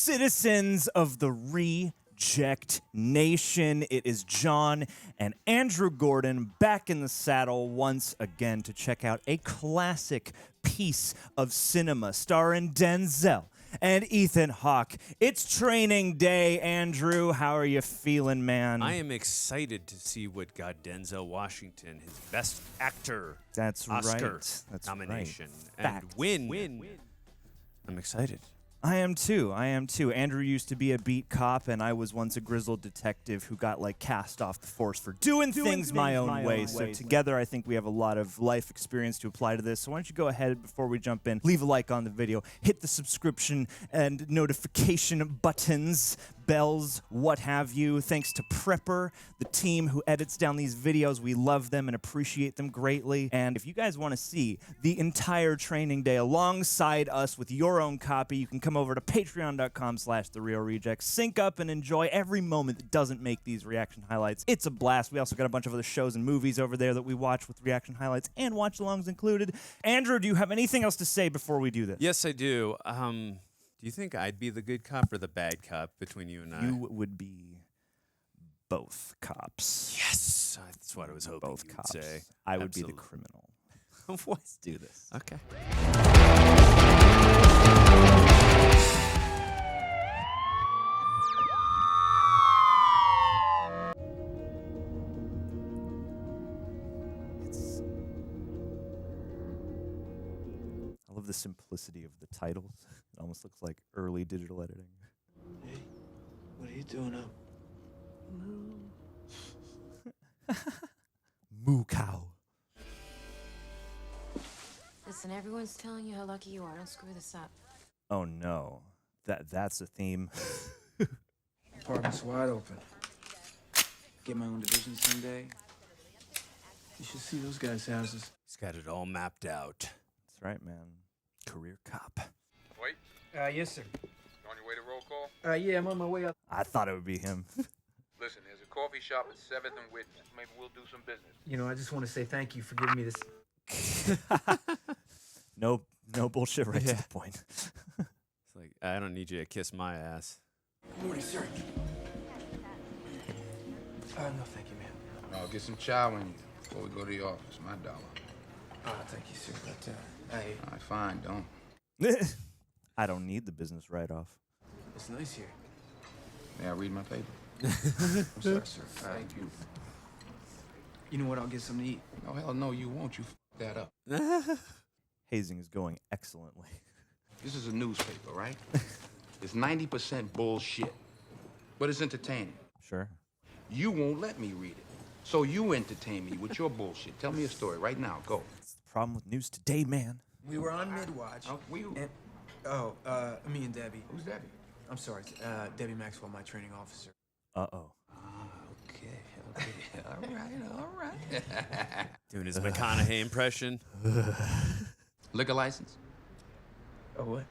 Citizens of the Reject Nation. It is John and Andrew Gordon back in the saddle once again to check out a classic piece of cinema starring Denzel and Ethan Hawke. It's training day, Andrew. How are you feeling, man? I am excited to see what got Denzel Washington his Best Actor Oscar nomination right. and win. I'm excited. I am too. Andrew used to be a beat cop, and I was once a grizzled detective who got cast off the force for doing things my own way. So together, I think we have a lot of life experience to apply to this. So why don't you go ahead before we jump in, leave a like on the video, hit the subscription and notification buttons, bells, what have you. Thanks to Prepper, the team who edits down these videos. We love them and appreciate them greatly. And if you guys want to see the entire training day alongside us with your own copy, you can come over to patreon.com/therealrejects, sync up and enjoy every moment that doesn't make these reaction highlights. It's a blast. We also got a bunch of other shows and movies over there that we watch with reaction highlights and watch-alongs included. Andrew, do you have anything else to say before we do this? Yes, I do. Do you think I'd be the good cop or the bad cop between you and I? You would be both cops. Yes, that's what I was hoping Both you'd cops. say. I would be the criminal. Let's do this. Okay. I love the simplicity of the titles. It almost looks like early digital editing. Hey, what are you doing up? Moo cow. Listen, everyone's telling you how lucky you are. Don't screw this up. Oh no, that's a theme. Apartment's wide open. Get my own division someday. You should see those guys' houses. He's got it all mapped out. That's right, man. Career cop. Wait, Yes, sir. on your way to roll call? Yeah, I'm on my way up. I thought it would be him. Listen, there's a coffee shop at 7th and Whitney. Maybe we'll do some business. You know, I just want to say thank you for giving me this. No bullshit. Right to the point. It's like, I don't need you to kiss my ass. Morning, sir. No, thank you, man. I'll get some chow in you before we go to the office. My dollar. Thank you, sir. But, All right, fine, don't. I don't need the business write-off. it's nice here. May I read my paper? I'm sorry, sir. Thank you. You know what? I'll get something to eat. No, hell no, you won't. You that up. Hazing is going excellently. This is a newspaper, right? It's 90% bullshit, but it's entertaining. Sure. You won't let me read it, so you entertain me with your bullshit. Tell me a story right now. Go. That's the problem with news today, man. We were on midwatch. We. And, me and Debbie. Who's Debbie? I'm sorry, Debbie Maxwell, my training officer. Uh-oh. Okay. All right. Doing his McConaughey impression. Liquor license? Oh, what?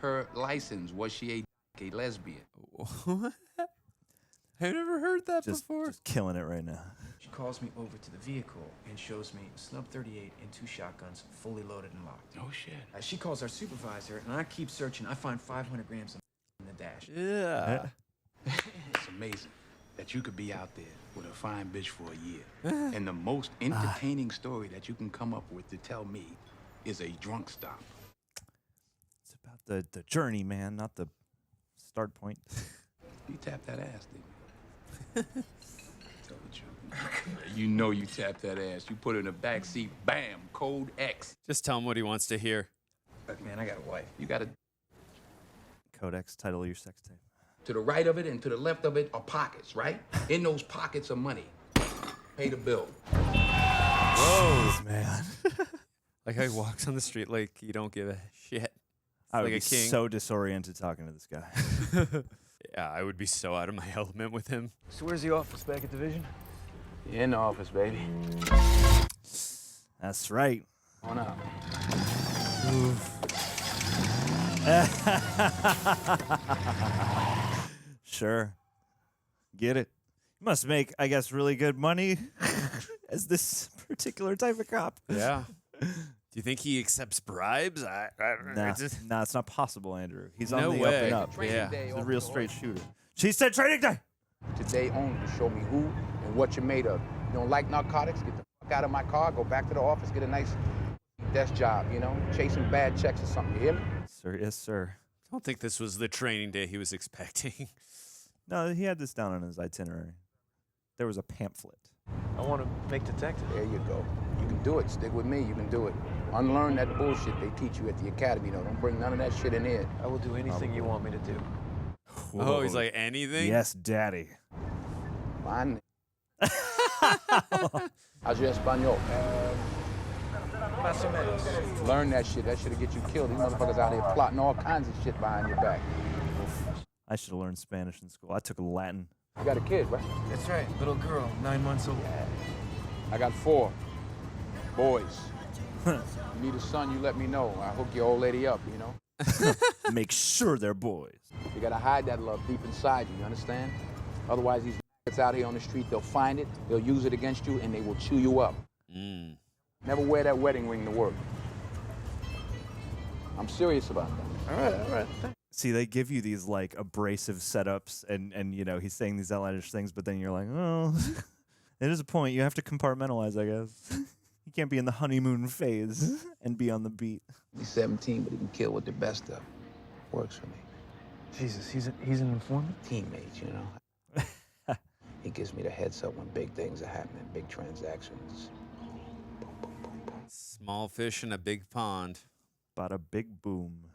Her license, was she a lesbian? What? I've never heard that before. Just killing it right now. She calls me over to the vehicle and shows me a snub 38 and 2 shotguns, fully loaded and locked. Oh, shit. She calls our supervisor, and I keep searching. I find 500 grams in the dash. Yeah. It's amazing that you could be out there with a fine bitch for a year. And the most entertaining story that you can come up with to tell me is a drunk stop. It's about the journey, man, not the start point. You tapped that ass, didn't you? Tell the truth. You know you tapped that ass. You put it in the back seat, bam, code X. Just tell him what he wants to hear. Look, man, I got a wife. You got to Codex, title of your sex tape. to the right of it and to the left of it are pockets, right? In those pockets are money. Pay the bill. Whoa, man. Like how he walks on the street like you don't give a shit. I would like be a king. so disoriented talking to this guy. Yeah, I would be so out of my element with him. So where's the office? Back at division? You're in the office, baby. That's right. On out. Sure. Get it. You must make, I guess, really good money as this particular type of cop. Yeah. Do Do you think he accepts bribes? Nah, it's not possible, Andrew. He's No on the way. up and up. Yeah. Day He's a off real the straight horse. shooter. She said training day. Today only to show me who and what you're made of. You don't like narcotics? Get the fuck out of my car, go back to the office, get a nice desk job, you know? Chasing bad checks or something, you hear me? Sir, yes, sir. I don't think this was the training day he was expecting. No, he had this down on his itinerary. There was a pamphlet. I want to make detective. There you go. You can do it. Stick with me, you can do it. Unlearn that bullshit they teach you at the academy, though. Don't bring none of that shit in here. I will do anything you want me to do. Oh, he's like, anything? Yes, daddy. Fine. How's your Espanol? Más o menos. Learn that shit. That shit'll get you killed. These motherfuckers out here plotting all kinds of shit behind your back. I should have learned Spanish in school. I took Latin. You got a kid, right? That's right. Little girl, 9 months old. I got 4 boys. You need a son, you let me know. I'll hook your old lady up, you know? Make sure they're boys. You gotta hide that love deep inside you understand? Otherwise, these it's out here on the street, they'll find it, they'll use it against you, and they will chew you up. Never wear that wedding ring to work. I'm serious about that. All right. See, they give you these like abrasive setups, and you know he's saying these outlandish things, but then you're like, oh, it is a point. You have to compartmentalize, I guess. You can't be in the honeymoon phase and be on the beat. He's 17, but he can kill with the best of. Works for me. Jesus, he's an informant? Teammates, you know. He gives me the heads up when big things are happening, big transactions. Boom, boom, boom, boom. Small fish in a big pond. Bada big boom.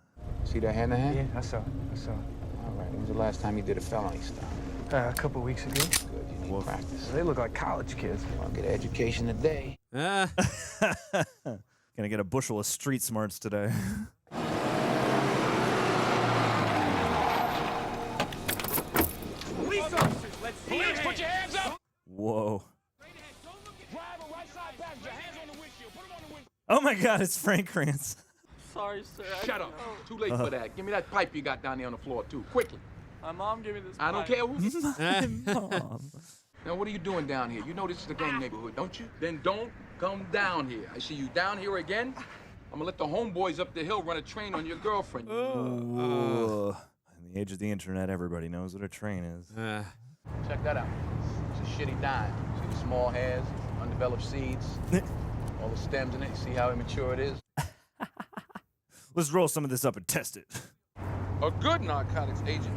See that hand to hand? Yeah, I saw it. All right, when was the last time you did a felony stop? A couple weeks ago. Good, you need practice. They look like college kids. I'll get an education today. Ah, Gonna get a bushel of street smarts today. Police officers, let's see your hands. Put your hands up. Whoa. Driver, right side passenger, hands on the windshield. Put them on the windshield. Oh my God, it's Frank Kranz. Sorry, sir. Shut up. Too late for that. Give me that pipe you got down there on the floor, too. Quickly. My mom gave me this. I don't pipe. care who. Mom. Now, what are you doing down here? You know this is the gang neighborhood, don't you? Then don't come down here. I see you down here again. I'm gonna let the homeboys up the hill run a train on your girlfriend. Ooh. In the age of the internet, everybody knows what a train is. Check that out. It's a shitty dime. See the small hairs, undeveloped seeds, all the stems in it. You see how immature it is? Let's roll some of this up and test it. A good narcotics agent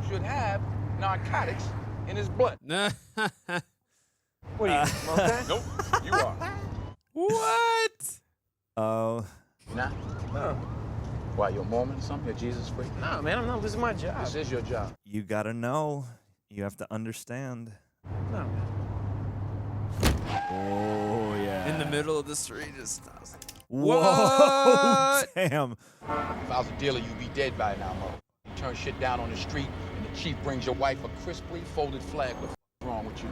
should have narcotics in his blood. What are you, smoke that? Nope, you are. what? Oh. Nah. No. Why, you're Mormon or something? You're Jesus freak? No, man, I'm not. This is my job. This is your job. You gotta know. You have to understand. No, man. Oh, yeah. In the middle of the street, just Whoa. What? Damn. If I was a dealer, you'd be dead by now, Mo. You turn shit down on the street, and the chief brings your wife a crisply folded flag. What the f is wrong with you?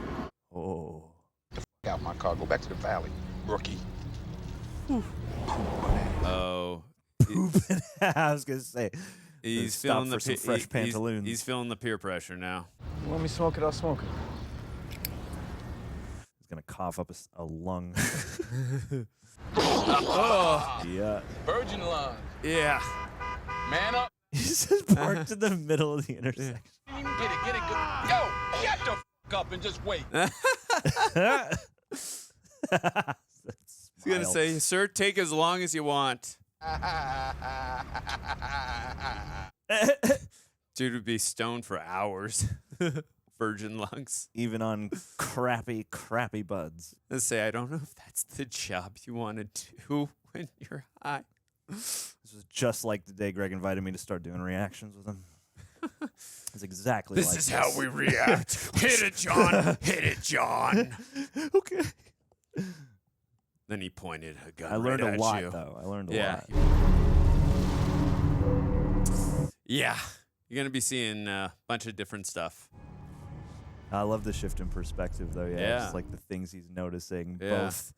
Oh. Get the f out my car. Go back to the valley, rookie. Oh, I was gonna say. he's Stop feeling for the some fresh pantaloons. He's feeling the peer pressure now. You want me to smoke it? I'll smoke it. He's gonna cough up a lung. Oh, Yeah. Virgin line. yeah. Man up. He's just parked in the middle of the intersection. Get it, get it. Good. Yo, shut the f up and just wait. He's gonna say, "Sir, take as long as you want." Dude would be stoned for hours. Virgin lungs. Even on crappy buds. Let's say, I don't know if that's the job you want to do when you're high. This was just like the day Greg invited me to start doing reactions with him. It's exactly This like is how we react. Hit it, John. Hit it, John. Okay. Then he pointed a gun I learned right a at lot, you. though. I learned a Yeah. lot. Yeah. You're going to be seeing a bunch of different stuff. I love the shift in perspective, though. Yeah, Yeah. just like the things he's noticing, Yeah. both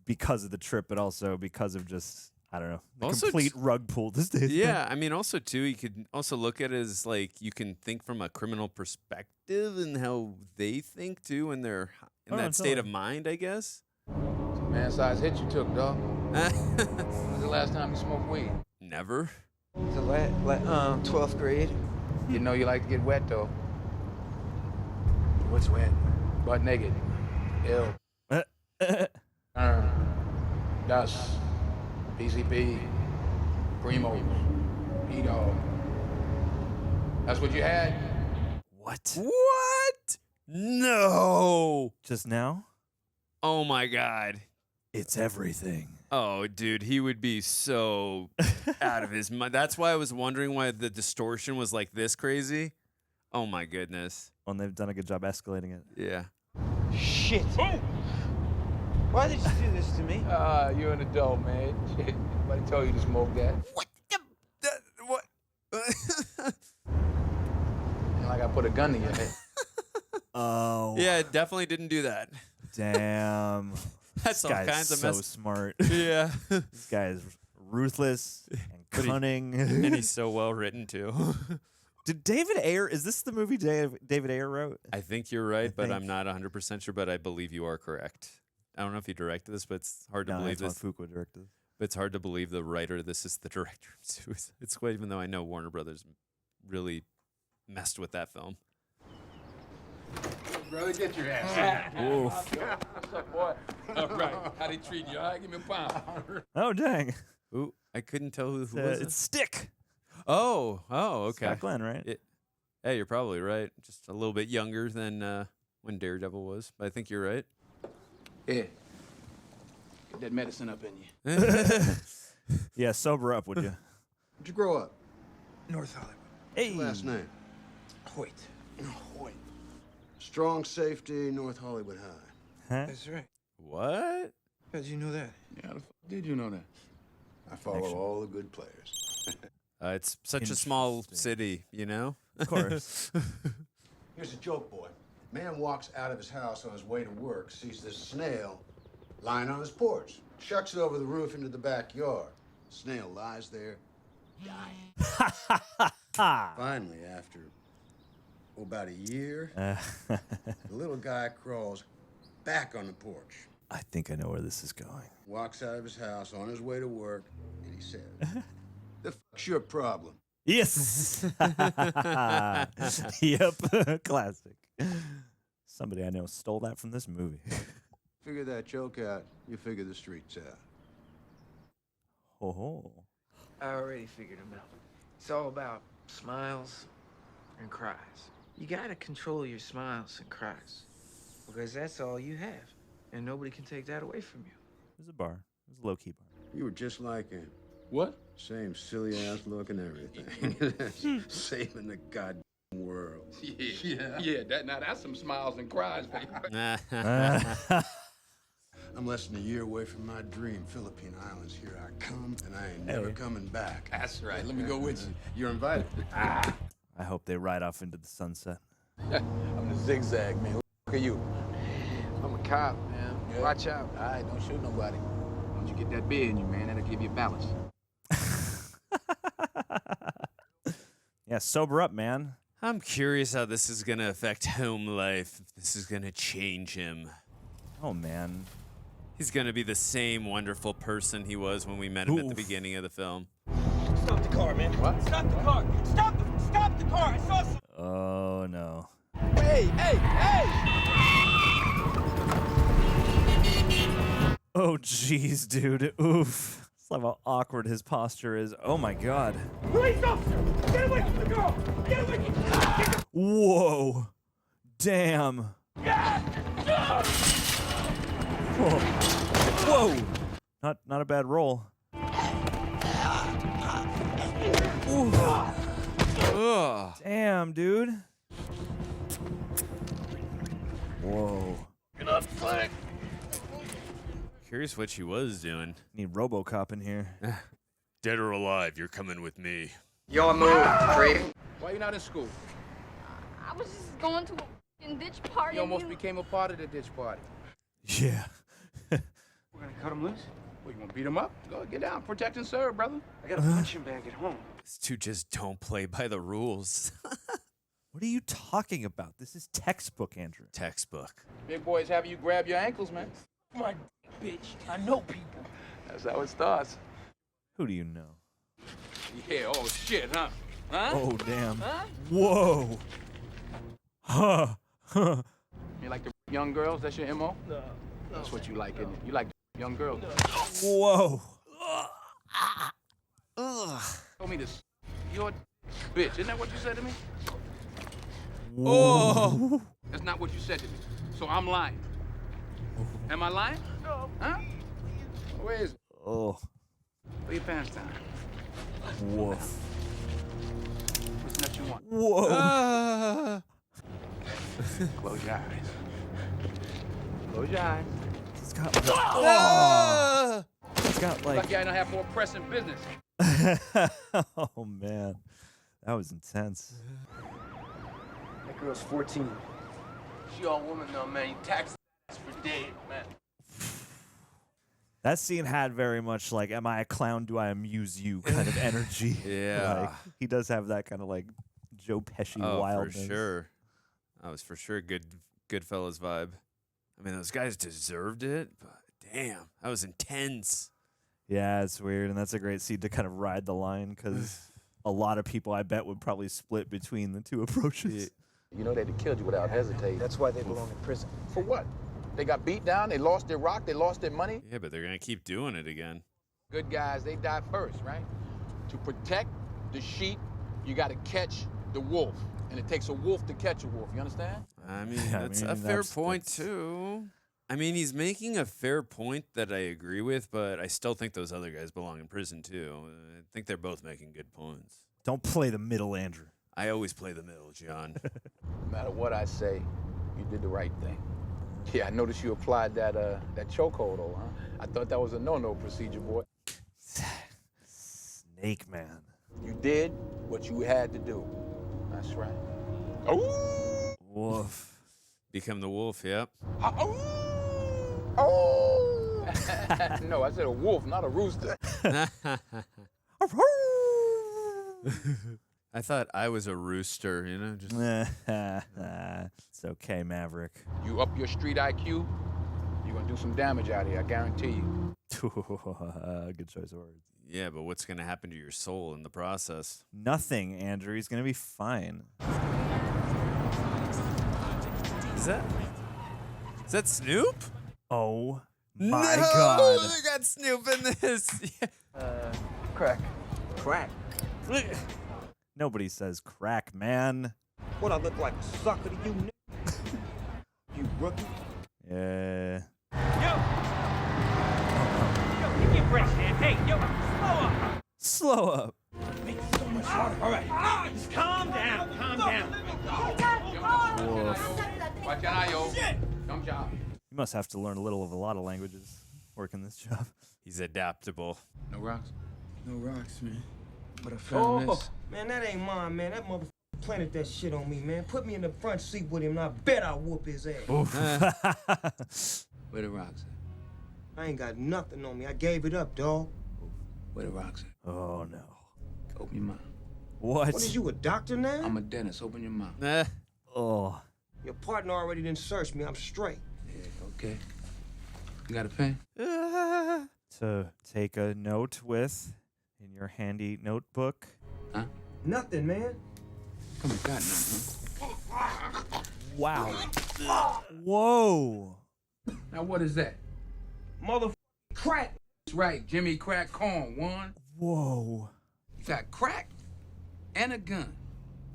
because of the trip, but also because of just, I don't know, the Also complete rug pull this day. Yeah, I mean, also, too, you could also look at it as, like, you can think from a criminal perspective and how they think, too, when they're in Oh, that state of totally. mind, I guess. Man-sized hit you took, dog. When was the last time you smoked weed? Never. The 12th grade. You know you like to get wet, though. What's wet? Butt naked. Ill. Dust. PCP. Primo. P-Dog. That's what you had? What? What? No. Just now? Oh my God. It's everything. Oh, dude, he would be so out of his mind. That's why I was wondering why the distortion was like this crazy. Oh my goodness. Well, they've done a good job escalating it. Yeah. Shit. Why did you do this to me? You're an adult, man. Shit. Nobody told you to smoke that. What? What? Ain't like I put a gun to your head. Oh. Yeah, it definitely didn't do that. Damn. That's This all guy's kinds of so mess. smart. Yeah. This guy is ruthless and cunning. And he's so well written too. Did David Ayer, is this the movie David Ayer wrote? I think you're right, but think- I'm not 100% sure, but I believe you are correct. I don't know if he directed this, but it's hard to No, believe Antoine this. Fuqua directed. But it's hard to believe the writer of this is the director of Suicide. It's quite, even though I know Warner Brothers really messed with that film. Brother, get your ass. Oof. What's up, boy? All right. How they treat you? All right, give me a pound. Oh, dang. Ooh, I couldn't tell who was It's it. Stick. Oh, okay. Scott Glenn, right? Hey, you're probably right. Just a little bit younger than when Daredevil was, but I think you're right. Yeah. Get that medicine up in you. Yeah, sober up, would you? Where'd you grow up? North Hollywood. Hey. Last name? Hoyt. Hoyt. Strong safety, North Hollywood High. Huh? That's right. What? How'd you know that? Yeah, how the fuck did you know that? I follow Connection. all the good players. It's such a small Interesting. city, you know? Of course. Here's a joke, boy. Man walks out of his house on his way to work, sees this snail lying on his porch, chucks it over the roof into the backyard. Snail lies there, dying. Finally, after about a year, the little guy crawls back on the porch, I think I know where this is going. walks out of his house on his way to work, and he says, "The fuck's your problem?" Yes. Yep. Classic. Somebody I know stole that from this movie. Figure that joke out, you figure the streets out. Oh. I already figured him out. It's all about smiles and cries. You gotta control your smiles and cries because that's all you have, and nobody can take that away from you. It was a bar. It was a low-key bar. You were just like him. What? Same silly ass look and everything. Saving the goddamn world. Yeah. That's some smiles and cries, baby. I'm less than a year away from my dream. Philippine Islands, here I come, and I ain't never Hey. coming back. That's right. Let me go with you. You're invited. I hope they ride off into the sunset. I'm the zigzag, man. Look at you. I'm a cop, man. Yeah. Watch out. All right, don't shoot nobody. Once you get that beer in you, man, that'll give you balance. Yeah, sober up, man. I'm curious how this is going to affect home life, if this is going to change him. Oh, man. He's going to be the same wonderful person he was when we met him at the Oof. beginning of the film. Stop the car, man. What? Stop the car. Stop the car. I saw some. Oh, no. Hey. Oh, jeez, dude. Oof. It's like how awkward his posture is. Oh, my God. Police officer, get away from the girl. Get away. Whoa. Damn. Whoa. Whoa. Not a bad roll. Ooh. Ugh. Damn, dude. Whoa. Curious what she was doing. Need RoboCop in here. Dead or alive, you're coming with me. Y'all move, creep. Why you not in school? I was just going to a f***ing ditch party. You and almost became a part of the ditch party. Yeah. We're gonna cut him loose? Well, you want to beat him up? Go get down. Protect and serve, brother. I got a punching bag at home. These two just don't play by the rules. What are you talking about? This is textbook, Andrew. Textbook. Big boys have you grab your ankles, man. My bitch. I know people. That's how it starts. Who do you know? Yeah, oh shit, huh? Huh? Oh, damn. Huh? Whoa. Huh. You like the young girls? That's your MO? No. That's what you like, isn't it? You like the young girls? Whoa. Told me this. You're a bitch. Isn't that what you said to me? Whoa. That's not what you said to me. So I'm lying. Am I lying? No. Huh? Where is it? Oh. Where your pants down? Woof. What's that you want? Whoa. Close your eyes. Close your eyes. He's got like, oh. He's got like. Lucky I don't have more pressing business. Oh man, that was intense. That girl's 14. She all woman though, man. You tax for days, man. That scene had very much like, am I a clown, do I amuse you kind of energy. Yeah. Like, he does have that kind of like Joe Pesci Oh, wildness. for sure. That was for sure Goodfellas vibe. I mean, those guys deserved it, but damn, that was intense. Yeah, it's weird, and that's a great scene to kind of ride the line, because a lot of people, I bet, would probably split between the two approaches. You know they'd have killed you without hesitating. That's why they belong in prison. For what? They got beat down, they lost their rock, they lost their money. Yeah, but they're going to keep doing it again. Good guys, they die first, right? To protect the sheep, you got to catch the wolf. And it takes a wolf to catch a wolf, you understand? I mean, that's a fair point, too. I mean, he's making a fair point that I agree with, but I still think those other guys belong in prison, too. I think they're both making good points. Don't play the middle, Andrew. I always play the middle, John. No matter what I say, you did the right thing. Yeah, I noticed you applied that chokehold, though, huh? I thought that was a no-no procedure, boy. Snake man. You did what you had to do. That's right. Oh! Woof. Become the wolf, yep. Oh! No, I said a wolf, not a rooster. I thought I was a rooster, you know? Just It's okay, Maverick. You up your street IQ, you're gonna do some damage out here, I guarantee you. Good choice of words. yeah, but what's going to happen to your soul in the process? Nothing, Andrew. He's going to be fine. Is that Snoop? Oh, my no, God. they got Snoop in this. Yeah. Crack. Crack? Nobody says crack, man. What, I look like a sucker to you, you rookie? Yeah. Yo, give me a break, man. Hey, yo, slow up. Slow up. Make it so much harder. All right. Just calm down. Calm down. Woof. Watch out, yo. Jump job. You must have to learn a little of a lot of languages working this job. He's adaptable. No rocks? No rocks, man. But I found this. Man, that ain't mine, man. That motherfucker planted that shit on me, man. Put me in the front seat with him, and I bet I'll whoop his ass. Where the rocks at? I ain't got nothing on me. I gave it up, dog. Where the rocks at? Oh, no. Open your mouth. What? What is you, a doctor now? I'm a dentist. Open your mouth. Oh. Your partner already didn't search me. I'm straight. Yeah, okay. You got a pen? To take a note with in your handy notebook. Huh? Nothing, man. Come on, got nothing, huh? Wow. Whoa. Now what is that? Motherfucker crack. That's right, Jimmy Crack Corn, one. Whoa. You got crack and a gun.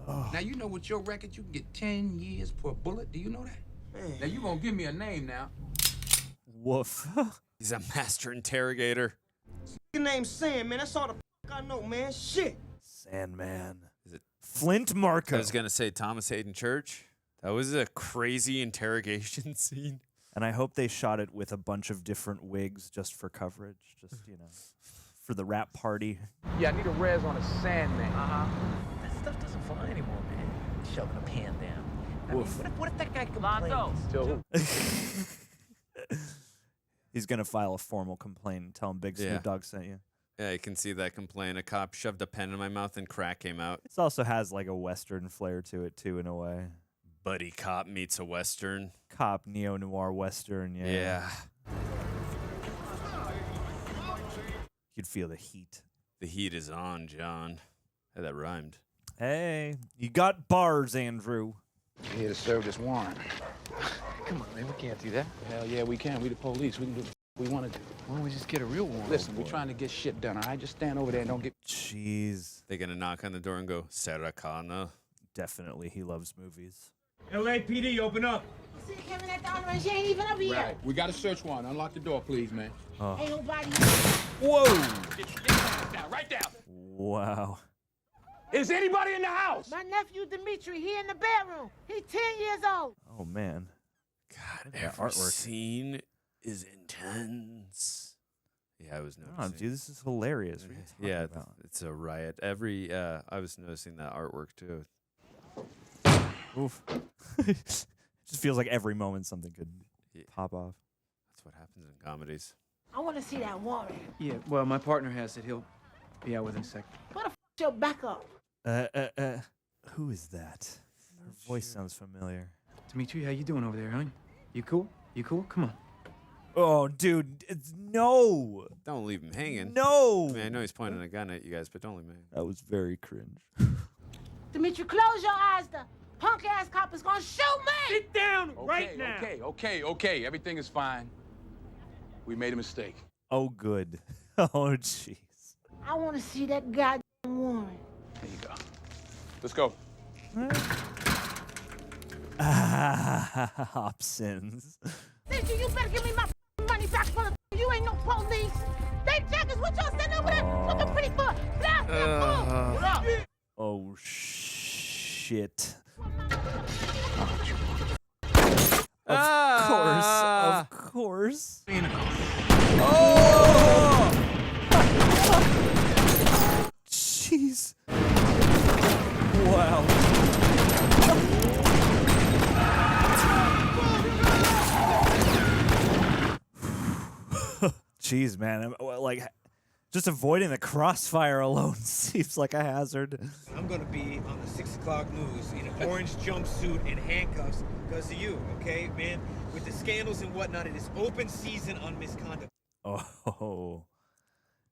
Oh. Now you know with your record you can get 10 years per bullet. Do you know that? Man. Now you gonna give me a name now. Woof. He's a master interrogator. Your name's Sam, man. That's all the I know, man. Shit. Sandman. Is it Flint Marco? I was going to say Thomas Hayden Church. That was a crazy interrogation scene. And I hope they shot it with a bunch of different wigs just for coverage. Just, you know, for the rap party. Yeah, I need a res on a Sandman. That stuff doesn't fly anymore, man. Shoving a pan down. I mean, what if that guy complains? Still He's going to file a formal complaint and tell him Big Snoop Dogg sent you. Yeah, you can see that complaint. A cop shoved a pen in my mouth and crack came out. This also has like a Western flair to it, too, in a way. Buddy cop meets a Western. Cop, neo-noir Western, yeah. Yeah. could feel the heat. The heat is on, John. Hey, that rhymed. Hey, you got bars, Andrew. We're here to serve this warrant. Come on, man. We can't do that. Hell yeah, we can. We the police. We can do what we want to do. Why don't we just get a real warrant? Listen, we're trying to get shit done, all right? Just stand over there and don't get... Jeez. They're going to knock on the door and go, Saracana. Definitely, he loves movies. LAPD, open up. See Kevin at the honor and she ain't even up here. Right. We got a search warrant. Unlock the door, please, man. Ain't nobody. Whoa. Get down, right down. Wow. Is anybody in the house? My nephew Dimitri, he in the bedroom. He's 10 years old. Oh, man. God, that every artwork. scene is intense. Yeah, I was noticing. Oh, dude, this is hilarious. What are you talking about? It's a riot. I was noticing that artwork too. Oof. Just feels like every moment something could pop off. That's what happens in comedies. I want to see that warrant. Yeah, well, my partner has it. He'll be out within a second. What the f*** your backup? Who is that? Her voice sounds familiar. Dimitri, how you doing over there, honey? You cool? You cool? Come on. Oh, dude, no. Don't leave him hanging. No. I mean, I know he's pointing a gun at you guys, but don't leave him hanging. That was very cringe. Dimitri, close your eyes. The punk-ass cop is gonna shoot me. Sit down right now. Okay. Everything is fine. We made a mistake. Oh, good. Oh, jeez. I want to see that goddamn warrant. There you go. Let's go. Hobsons. Sister, you better give me my money back for the you ain't no police. They jackets, what y'all sitting over there looking pretty for? Blast that fool. What up? Oh, shit. Of course. Oh! Jeez. Wow. Jeez, man. Like, just avoiding the crossfire alone seems like a hazard. I'm gonna be on the 6 o'clock news in an orange jumpsuit and handcuffs because of you, okay, man? With the scandals and whatnot, it is open season on misconduct. Oh,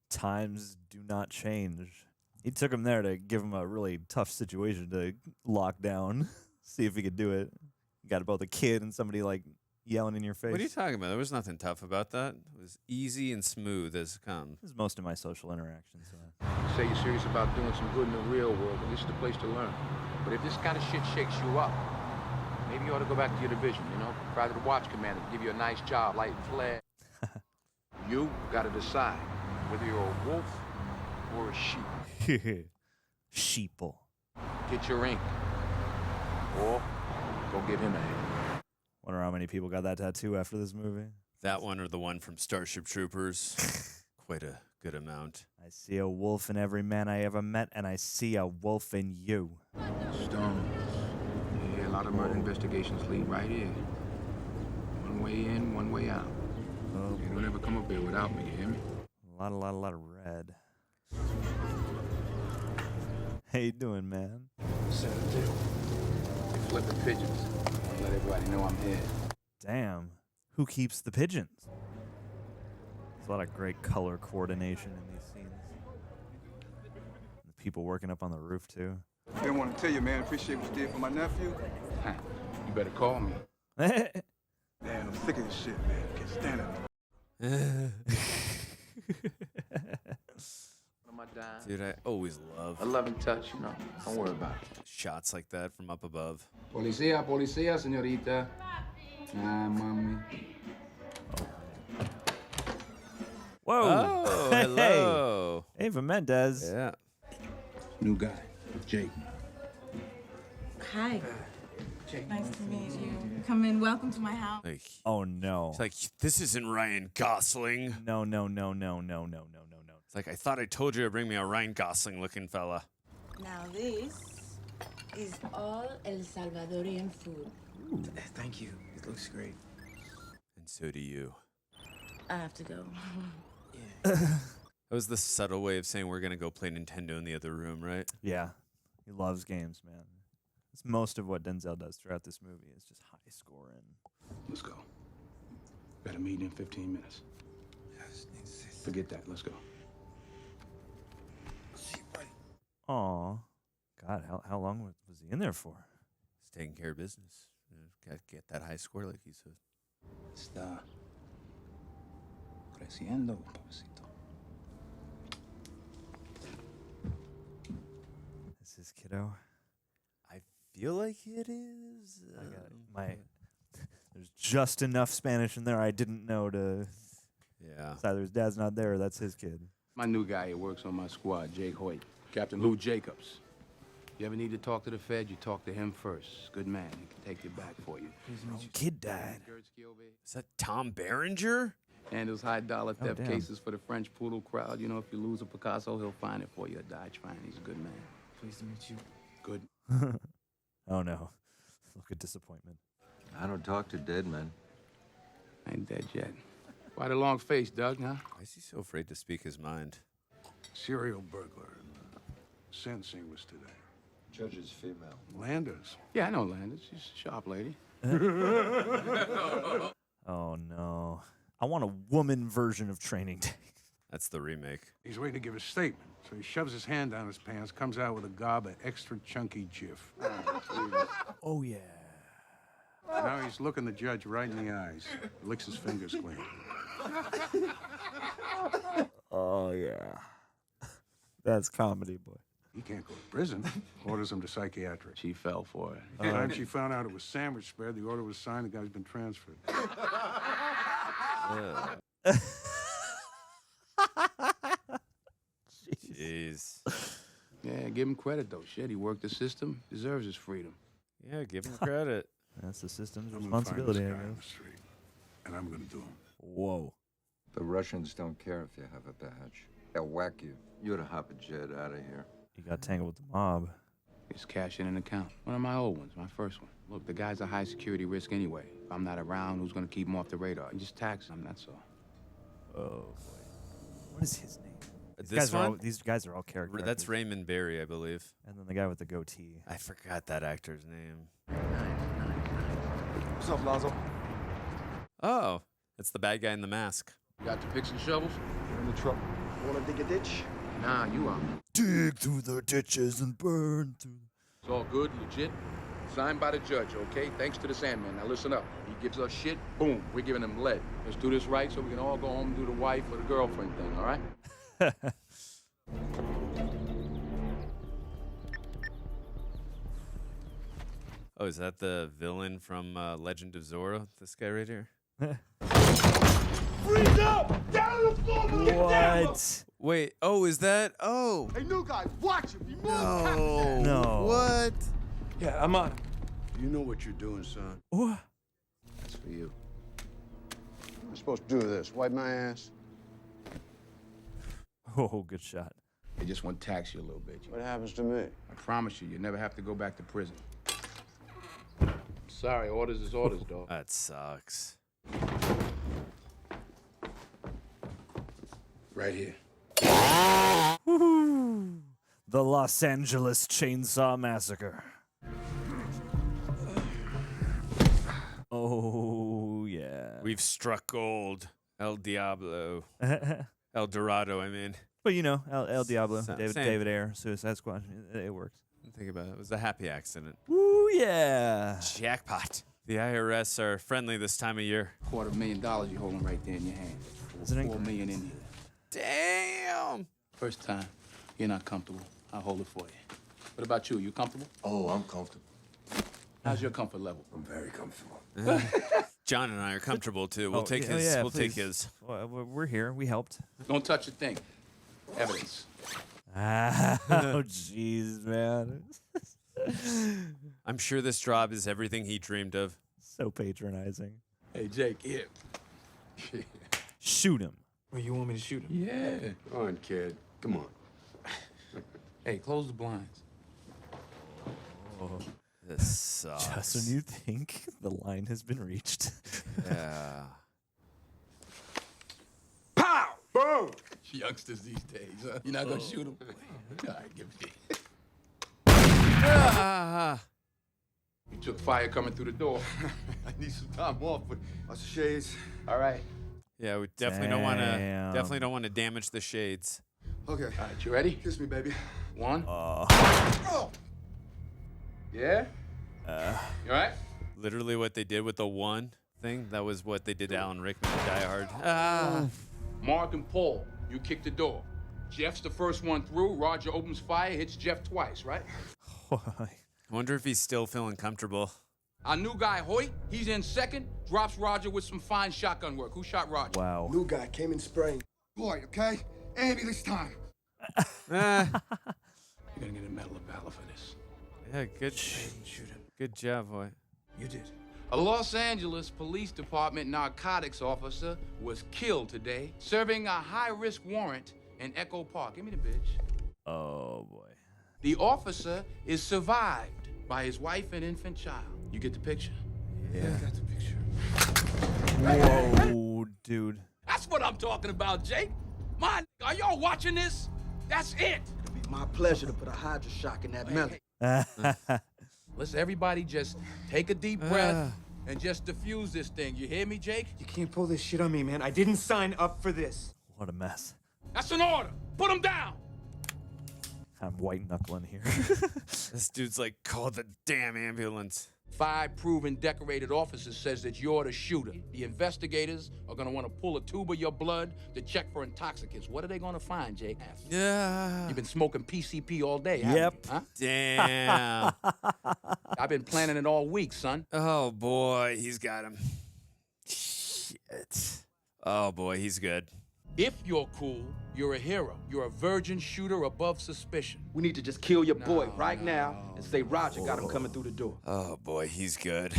times do not change. He took him there to give him a really tough situation to lock down, see if he could do it. You got both a kid and somebody like yelling in your face. What are you talking about? There was nothing tough about that. It was easy and smooth as it comes. This is most of my social interactions. You say you're serious about doing some good in the real world, and this is the place to learn. But if this kind of shit shakes you up, maybe you ought to go back to your division, you know? Try to the watch commander, give you a nice job, light and flag. You got to decide whether you're a wolf or a sheep. Sheeple. Get your ink. Or go give him a hand. Wonder how many people got that tattoo after this movie. That one or the one from Starship Troopers. Quite a good amount. I see a wolf in every man I ever met, and I see a wolf in you. Stones. Yeah, a lot of murder investigations lead right here. One way in, one way out. Oh, you don't ever come up here without me, you hear me? A lot of red. How you doing, man? Set a deal. They flipping pigeons. I'll let everybody know I'm here. Damn. Who keeps the pigeons? There's a lot of great color coordination in these scenes. The people working up on the roof, too. I didn't want to tell you, man. Appreciate what you did for my nephew. You better call me. Man, I'm sick of this shit, man. I can't stand it. Dude, I always love a loving touch, you know. Don't worry about it. Shots like that from up above. Policía, señorita. Ah, mommy. Whoa. Oh, hello. Hey, Eva Mendes. Yeah. New guy, Jake. Hi. Nice to meet you. Come in. Welcome to my house. Like, oh, no. It's like, this isn't Ryan Gosling. No. It's like, I thought I told you to bring me a Ryan Gosling-looking fella. Now this is all El Salvadorian food. Ooh, thank you. It looks great. And so do you. I have to go. That was the subtle way of saying we're going to go play Nintendo in the other room, right? Yeah. He loves games, man. It's most of what Denzel does throughout this movie is just high scoring. Let's go. Got a meeting in 15 minutes. Forget that. Let's go. Aw. God, how long was he in there for? He's taking care of business. Got to get that high score, like he said. Está creciendo, papacito. This is kiddo. I feel like it is. I got There's just enough Spanish in there I didn't know to. Yeah. It's either his dad's not there or that's his kid. My new guy who works on my squad, Jake Hoyt. Captain Lou Jacobs. You ever need to talk to the Fed, you talk to him first. Good man. He can take your back for you. Kid died. Is that Tom Berenger? Handles high-dollar theft damn. cases for the French poodle crowd. You know, if you lose a Picasso, he'll find it for you. A Dodge fine. He's a good man. Pleased to meet you. Good. Oh, no. Look at disappointment. I don't talk to dead men. I ain't dead yet. Quite a long face, Doug, huh? Why is he so afraid to speak his mind? Serial burglar. Sentencing was today. Judge is female. Landers. Yeah, I know Landers. She's a sharp lady. Oh, no. I want a woman version of Training Day. That's the remake. He's waiting to give a statement, so he shoves his hand down his pants, comes out with a gob of extra chunky Jif. Oh, yeah. Now he's looking the judge right in the eyes, licks his fingers clean. Oh, yeah. That's comedy, boy. He can't go to prison. Orders him to psychiatric. She fell for it. By the time she found out it was sandwich spread, the order was signed, the guy's been transferred. Jeez. Yeah, give him credit, though. Shit, he worked the system. Deserves his freedom. Yeah, give him credit. That's the system's I'm gonna find this responsibility, guy I on the guess. street, and I'm gonna do him. Whoa. The Russians don't care if you have a badge. They'll whack you. You ought to hop a jet out of here. You got tangled with the mob. He's cashing an account. One of my old ones, my first one. Look, the guy's a high security risk anyway. If I'm not around, who's gonna keep him off the radar? You just tax him, that's all. Oh, boy. What is his name? These guys are all characters. That's Raymond Barry, I believe. And then the guy with the goatee. I forgot that actor's name. What's up, Alonso? Oh, it's the bad guy in the mask. You got your picks and shovels? You're in the truck. Wanna dig a ditch? Nah, you are. Dig through the ditches and burn through. It's all good, legit. Signed by the judge, okay? Thanks to the Sandman. Now listen up. He gives us shit, boom, we're giving him lead. Let's do this right so we can all go home and do the wife or the girlfriend thing, all right? Oh, is that the villain from Legend of Zorro? This guy right here? Freeze up! Down on the floor, What? Wait, oh, is that? Oh. Hey, new guys, watch him. He moves. No. No. What? Yeah, I'm on. You know what you're doing, son. What? That's for you. I'm supposed to do this. Wipe my ass. Oh, good shot. They just want to tax you a little bit. What happens to me? I promise you, you never have to go back to prison. Sorry, orders is orders, dog. That sucks. Right here. Woo-hoo. The Los Angeles Chainsaw Massacre. Oh, yeah. We've struck gold. El Diablo. El Dorado, I mean. But, you know, El Diablo, Same. David Ayer, Suicide Squad. It works. Think about it. It was a happy accident. Ooh, yeah. Jackpot. The IRS are friendly this time of year. $250,000 you're holding right there in your hand. Isn't it $4 million in here. Damn. First time, you're not comfortable. I'll hold it for you. What about you? You comfortable? Oh, I'm comfortable. How's your comfort level? I'm very comfortable. John and I are comfortable too. We'll take his. Yeah, we'll take please. his. Well, we're here. We helped. Don't touch a thing. Evidence. Oh, jeez, man. I'm sure this job is everything he dreamed of. So patronizing. Hey, Jake, here. Shoot him. Well, you want me to shoot him? Yeah. Come on, kid. Come on. Hey, close the blinds. Oh. This sucks. Just when you think the line has been reached. Yeah. Pow! Boom! Youngsters these days, huh? You're not gonna shoot them? All right, give it. You took fire coming through the door. I need some time off, but lots of shades. All right. Yeah, we definitely don't want to damage the shades. Okay. All right, you ready? Kiss me, baby. One. Oh. Yeah? You all right? Literally what they did with the one thing, that was what they did to Alan Rickman in Die Hard. Ah. Mark and Paul, you kick the door. Jeff's the first one through. Roger opens fire, hits Jeff twice, right? I wonder if he's still feeling comfortable. Our new guy, Hoyt, he's in second, drops Roger with some fine shotgun work. Who shot Roger? Wow. New guy came in spraying. Boy, okay? Ambulance time. You're gonna get a Medal of Valor for this. Yeah, good. Shoot him. Good job, boy. You did. A Los Angeles Police Department narcotics officer was killed today, serving a high-risk warrant in Echo Park. Give me the bitch. Oh, boy. The officer is survived by his wife and infant child. You get the picture? Yeah. I got the picture. Whoa, dude. That's what I'm talking about, Jake. Are y'all watching this? That's it. It'll be my pleasure to put a hydro shock in that melon. Let's everybody just take a deep breath and just diffuse this thing. You hear me, Jake? You can't pull this shit on me, man. I didn't sign up for this. What a mess. That's an order. Put him down. I'm white knuckling here. This dude's like, call the damn ambulance. 5 proven decorated officers says that you're the shooter. The investigators are gonna want to pull a tube of your blood to check for intoxicants. What are they gonna find, Jake? Yeah. You've been smoking PCP all day, haven't you? Huh? Damn. I've been planning it all week, son. Oh, boy. He's got him. Shit. Oh, boy. He's good. If you're cool, you're a hero. You're a virgin shooter above suspicion. We need to just kill your boy right now and say Roger got him coming through the door. Oh, boy. He's good.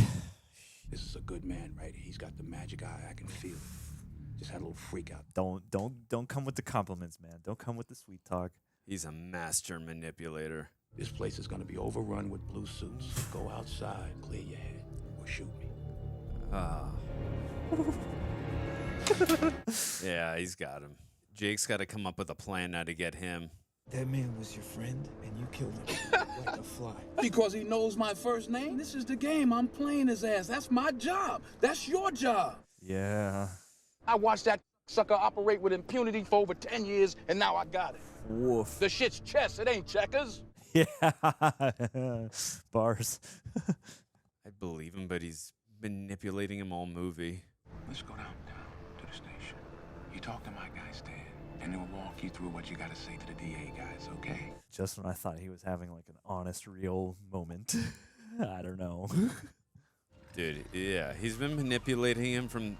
This is a good man right here. He's got the magic eye. I can feel it. Just had a little freak out. Don't come with the compliments, man. Don't come with the sweet talk. He's a master manipulator. This place is going to be overrun with blue suits. Go outside, clear your head, or shoot me. Yeah, he's got him. Jake's got to come up with a plan now to get him. That man was your friend, and you killed him like a fly. Because he knows my first name? This is the game. I'm playing his ass. That's my job. That's your job. Yeah. I watched that sucker operate with impunity for over 10 years, and now I got it. Woof. The shit's chess. It ain't checkers. Yeah. Bars. I believe him, but he's manipulating him all movie. Let's go downtown to the station. You talk to my guys there, and they'll walk you through what you got to say to the DA guys, okay? Just when I thought he was having like an honest, real moment. I don't know. Dude, yeah. He's been manipulating him from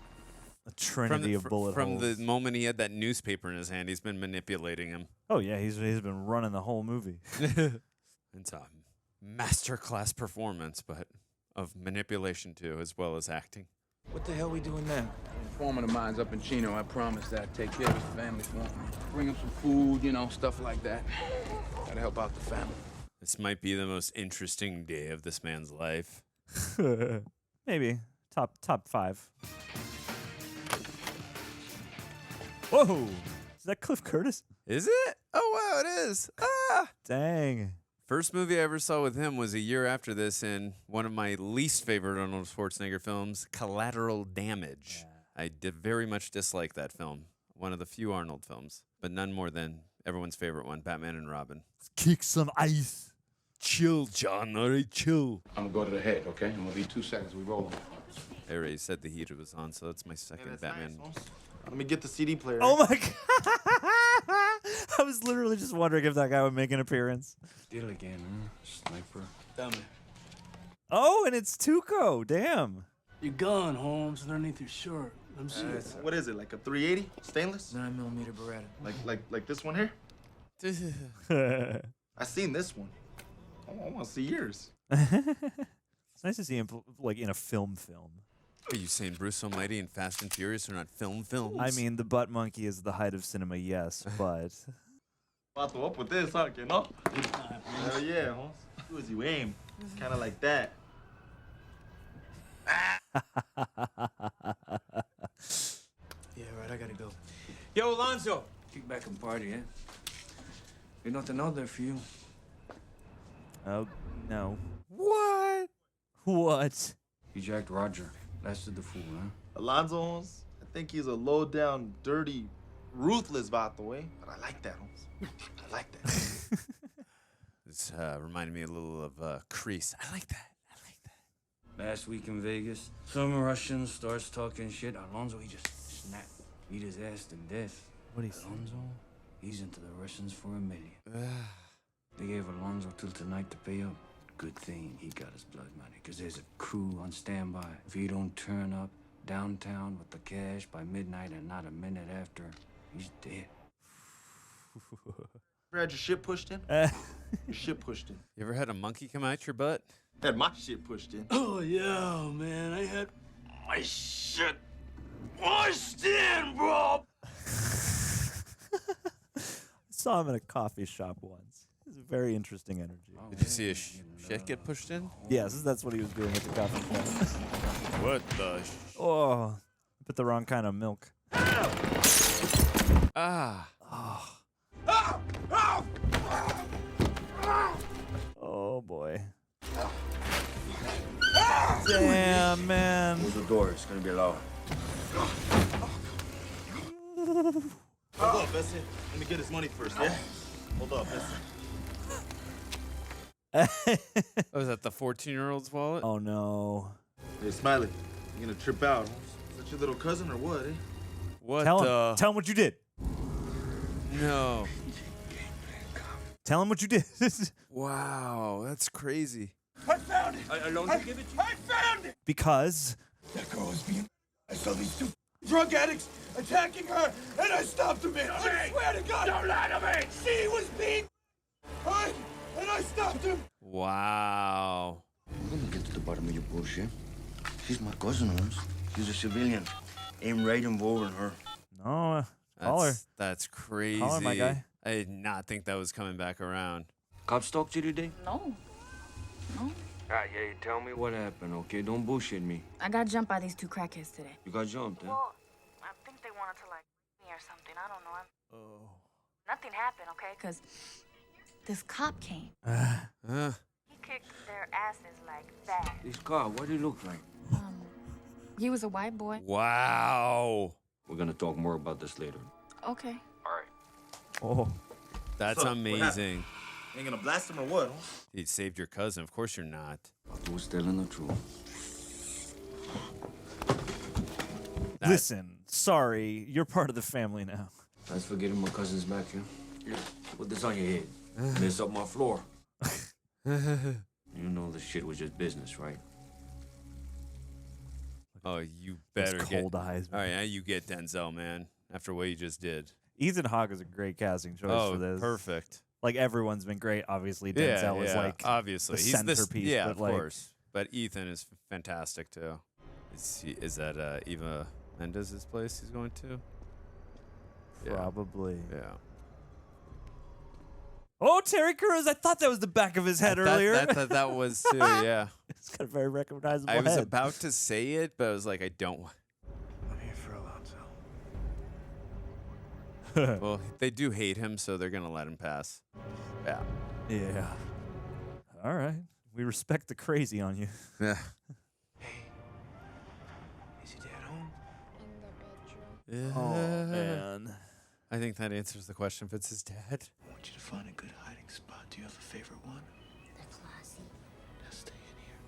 a trinity of bullet from holes. the moment he had that newspaper in his hand. He's been manipulating him. Oh, yeah. He's been running the whole movie. It's a masterclass performance, but of manipulation, too, as well as acting. What the hell we doing now? Foreman of mine's up in Chino. I promised that I'd take care of his family for him. Bring him some food, you know, stuff like that. Gotta help out the family. This might be the most interesting day of this man's life. Maybe. Top 5. Whoa! Is that Cliff Curtis? Is it? Oh, wow, it is. Ah! Dang. First movie I ever saw with him was a year after this in one of my least favorite Arnold Schwarzenegger films, Collateral Damage. Yeah. I did very much dislike that film. One of the few Arnold films, but none more than everyone's favorite one, Batman and Robin. Let's kick some ice. Chill, John. All right, chill. I'm gonna go to the head, okay? I'm gonna be 2 seconds. We roll. I already said the heater was on, so that's my second Batman. Nice. Let me get the CD player. Oh, my God. I was literally just wondering if that guy would make an appearance. Did it again, huh? Sniper. Dummy. Oh, and it's Tuco. Damn. Your gun, Holmes, underneath your shirt. Let me see it. What is it, like a 380 stainless? 9mm Beretta. Like this one here? I seen this one. I want to see yours. It's nice to see him like in a film. Are you saying Bruce Almighty and Fast and Furious are not films? I mean, the butt monkey is the height of cinema, yes, but... Pato up with this, huh, no? Hell yeah, Holmes. Do as you aim. Kind of like that. Yeah, right, I gotta go. Yo, Alonso! Kick back and party, eh? Ain't nothing out there for you. Oh, no. What? You jacked Roger. Lasted the fool, huh? Alonso, Holmes, I think he's a low-down, dirty, ruthless, by the way. But I like that, Holmes. I like that. Cruz reminded me a little of Crease. I like that. Last week in Vegas, some Russian starts talking shit. Alonso, he just snapped. Beat his ass to death. What do you say? Alonso, he's into the Russians for $1 million. They gave Alonso till tonight to pay up. Good thing he got his blood money, because there's a crew on standby. If he don't turn up downtown with the cash by midnight and not a minute after, he's dead. Ever had your shit pushed in? Your shit pushed in. You ever had a monkey come out your butt? Had my shit pushed in. Oh, yeah, man. I had my shit pushed in, bro. Saw him in a coffee shop once. He's a very interesting energy. Did you see his shit get pushed in? Yes, that's what he was doing at the coffee shop. What the? Oh, put the wrong kind of milk. Ah. Oh boy. Damn, man. Close the door. It's gonna be loud. Hold up, Bessie. Let me get his money first, yeah? Hold up, Bessie. Oh, is that the 14-year-old's wallet? Oh no. Hey, Smiley, you gonna trip out? Is that your little cousin or what, eh? What Tell the? him. Tell him what you did. No. Tell him what you did. Wow, that's crazy. I found it! Alonso, give it to you? I found it! Because That girl was being... I saw these two drug addicts attacking her, and I stopped them, man. I swear to God! Don't lie to me! She was being... and I stopped him! Wow. We're gonna get to the bottom of your bullshit. She's my cousin, Holmes. She's a civilian. Ain't right involved in her. no, call her. That's crazy. Call her, my guy. I did not think that was coming back around. Cops talked to you today? No. No. Yeah, tell me what happened, okay? Don't bullshit me. I got jumped by these two crackheads today. You got jumped, huh? Well, I think they wanted to, like, me or something. I don't know. Nothing happened, okay? Because this cop came. He kicked their asses like that. This car, what do you look like? He was a white boy. Wow. We're gonna talk more about this later. Okay. Oh, That's So, what happened? amazing. Ain't gonna blast him or what? He saved your cousin. Of course you're not. I was telling the truth. listen. Sorry, you're part of the family now. Thanks for getting my cousins back here. Here, put this on your head. Mess up my floor. You know this shit was just business, right? Oh, you better Those get cold eyes. All right, now you get Denzel, man. After what you just did. Ethan Hawke is a great casting choice Oh, for this. perfect. Like everyone's been great. Obviously, Denzel is like obviously the he's centerpiece. Yeah, but of like, course. But Ethan is fantastic too. Is that Eva Mendes' place he's going to? Yeah. Probably. Yeah. Oh, Terry Crews! I thought that was the back of his head earlier. That was too. Yeah. It's got a very recognizable I was head. about to say it, but I was like, I don't want. I'm here for Alonso. Well, they do hate him, so they're gonna let him pass. Yeah. Yeah. All right. We respect the crazy on you. Yeah. Is your dad home? Yeah. Oh man. I think that answers the question. If it's his dad. I want you to find a good hiding spot. Do you have a favorite one? They're classy. Now stay in here.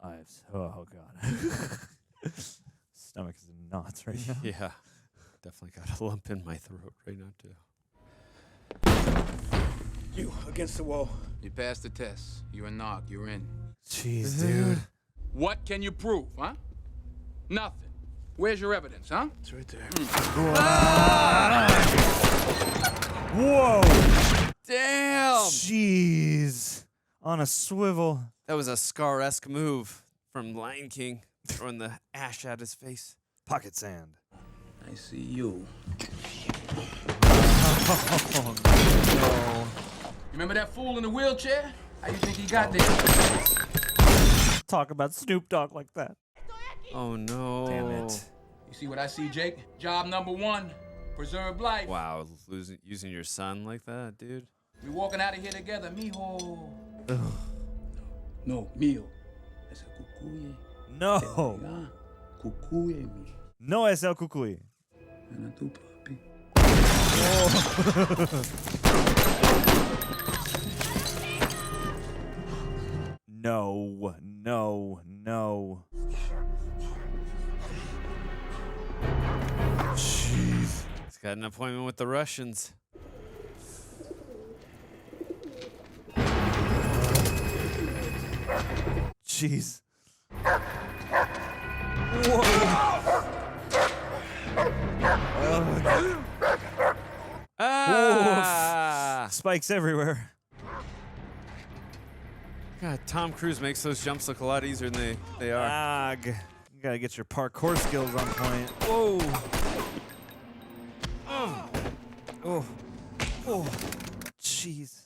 Quiet. Oh god. Stomach is in knots right now. Yeah. Definitely got a lump in my throat right now too. You against the wall. You passed the test. You're a knock. You're in. Jeez, dude. What can you prove, huh? Nothing. Where's your evidence, huh? It's right there. Whoa. Damn. Jeez. On a swivel. That was a Scar-esque move from Lion King, throwing the ash at his face. Pocket sand. I see you. Oh, no. You remember that fool in the wheelchair? How you think he got there? Talk about Snoop Dogg like that. Oh no. Damn it. You see what I see, Jake? Job number 1, preserve life. Wow, using your son like that, dude. We walking out of here together, mijo. No, mío. Es el cucuye. No. Cucuye mío. No es el cucuy. Ven a tu papi. No, no, no. Jeez. He's got an appointment with the Russians. Jeez. Ah! Spikes everywhere. God, Tom Cruise makes those jumps look a lot easier than they are. Ag. You gotta get your parkour skills on point. Whoa. Oh. Oh. Oh. Jeez.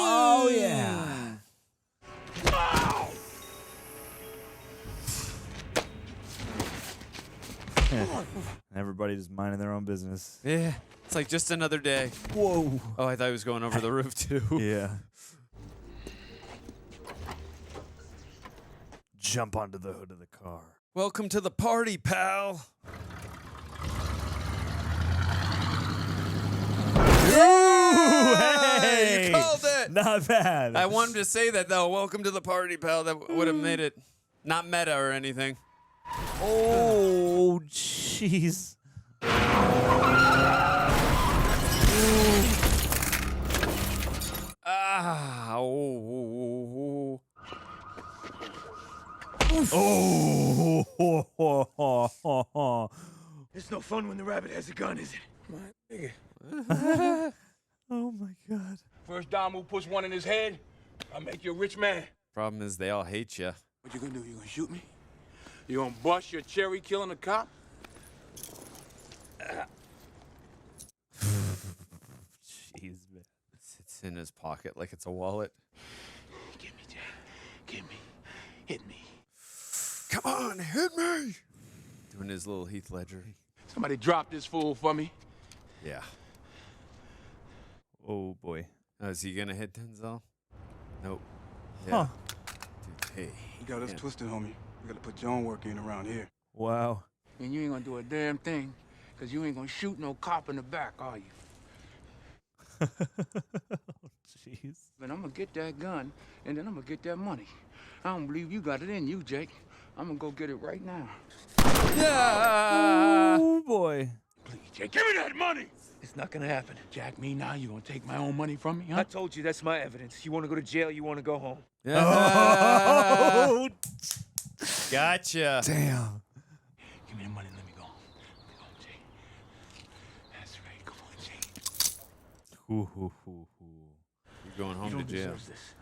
Oh, yeah. Everybody just minding their own business. Yeah. It's like just another day. Whoa. Oh, I thought he was going over the roof, too. Yeah. Jump onto the hood of the car. Welcome to the party, pal. Ooh, hey! You called it. Not bad. I wanted to say that, though. Welcome to the party, pal. That would have made it not meta or anything. Oh, jeez. Ah. Oh. Oh. It's no fun when the rabbit has a gun, is it? My nigga. Oh, my God. First dime who puts one in his head, I'll make you a rich man. Problem is, they all hate you. What you gonna do? You gonna shoot me? You gonna bust your cherry killing a cop? Jeez, man. It's in his pocket like it's a wallet. Get me, Jack. Get me. Hit me. Come on, hit me. Doing his little Heath Ledger. Somebody drop this fool for me. Yeah. Oh, boy. Oh, is he gonna hit Denzel? Nope. Yeah. Huh. Dude, hey. You got us twisted, homie. We gotta put your own work in around here. Wow. And you ain't gonna do a damn thing, because you ain't gonna shoot no cop in the back, are you? Jeez. But I'm gonna get that gun, and then I'm gonna get that money. I don't believe you got it in you, Jake. I'm gonna go get it right now. Yeah. Oh, boy. Please, Jake, give me that money! It's not gonna happen. Jack, me now? You gonna take my own money from me, huh? I told you that's my evidence. You want to go to jail, you want to go home. Yeah. Oh, Gotcha. damn. Give me the money, let me go. Let me go, Jake. That's right, come on, Jake. You're going home You to don't jail. deserve this.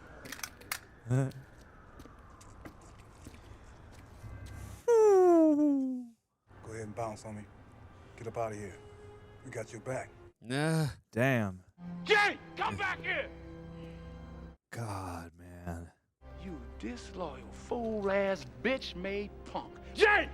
Go ahead and bounce on me. Get up out of here. We got your back. Nah. Damn. Jake, come back here! God, man. You disloyal, fool-ass, bitch-made punk. Jake!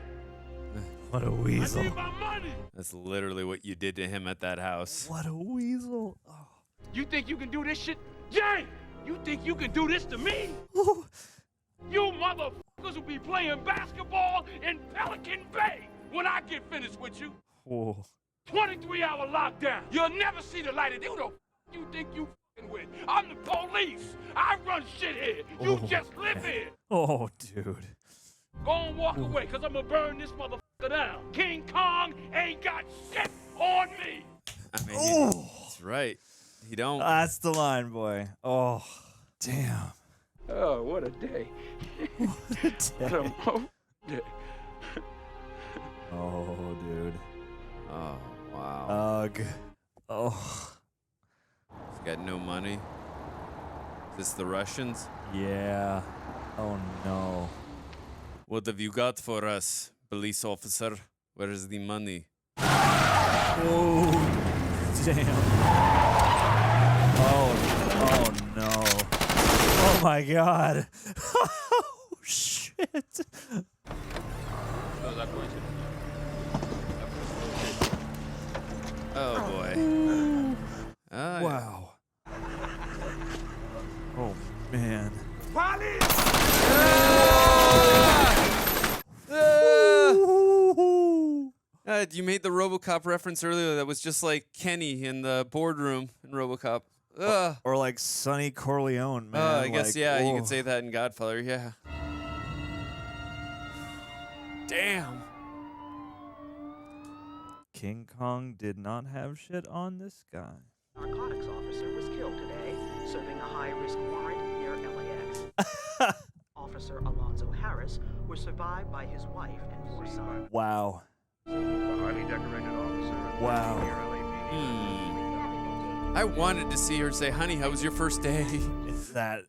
What a I weasel. need my money! That's literally what you did to him at that house. What a weasel. Oh. You think you can do this shit? Jake! You think you can do this to me? You motherfuckers will be playing basketball in Pelican Bay when I get finished with you. Whoa. 23-hour lockdown. You'll never see the light of day. Who the f you think you f***ing with? I'm the police. I run shit here. You just live here. Oh, dude. Go and walk away, because I'm going to burn this motherfucker down. King Kong ain't got shit on me. I mean, that's right. He don't. That's the line, boy. Oh, damn. Oh, what a day. What a day. day. Oh, dude. Oh, wow. Ugh. Oh. He's got no money. Is this the Russians? Yeah. Oh, no. What have you got for us, police officer? Where is the money? Oh, damn. Oh no. Oh my God. Oh shit. Oh boy. Wow. Oh man. Police! God, you made the RoboCop reference earlier. That was just like Kenny in the boardroom in RoboCop. Ugh. Or like Sonny Corleone, man. I guess, like, yeah, you oh. could say that in Godfather, yeah. Damn. King Kong did not have shit on this guy. Narcotics officer was killed today, serving a high-risk warrant near LAX. Officer Alonso Harris was survived by his wife and 4 sons. Wow. A highly decorated officer. Wow. I wanted to see her say, honey, how was your first day? Is that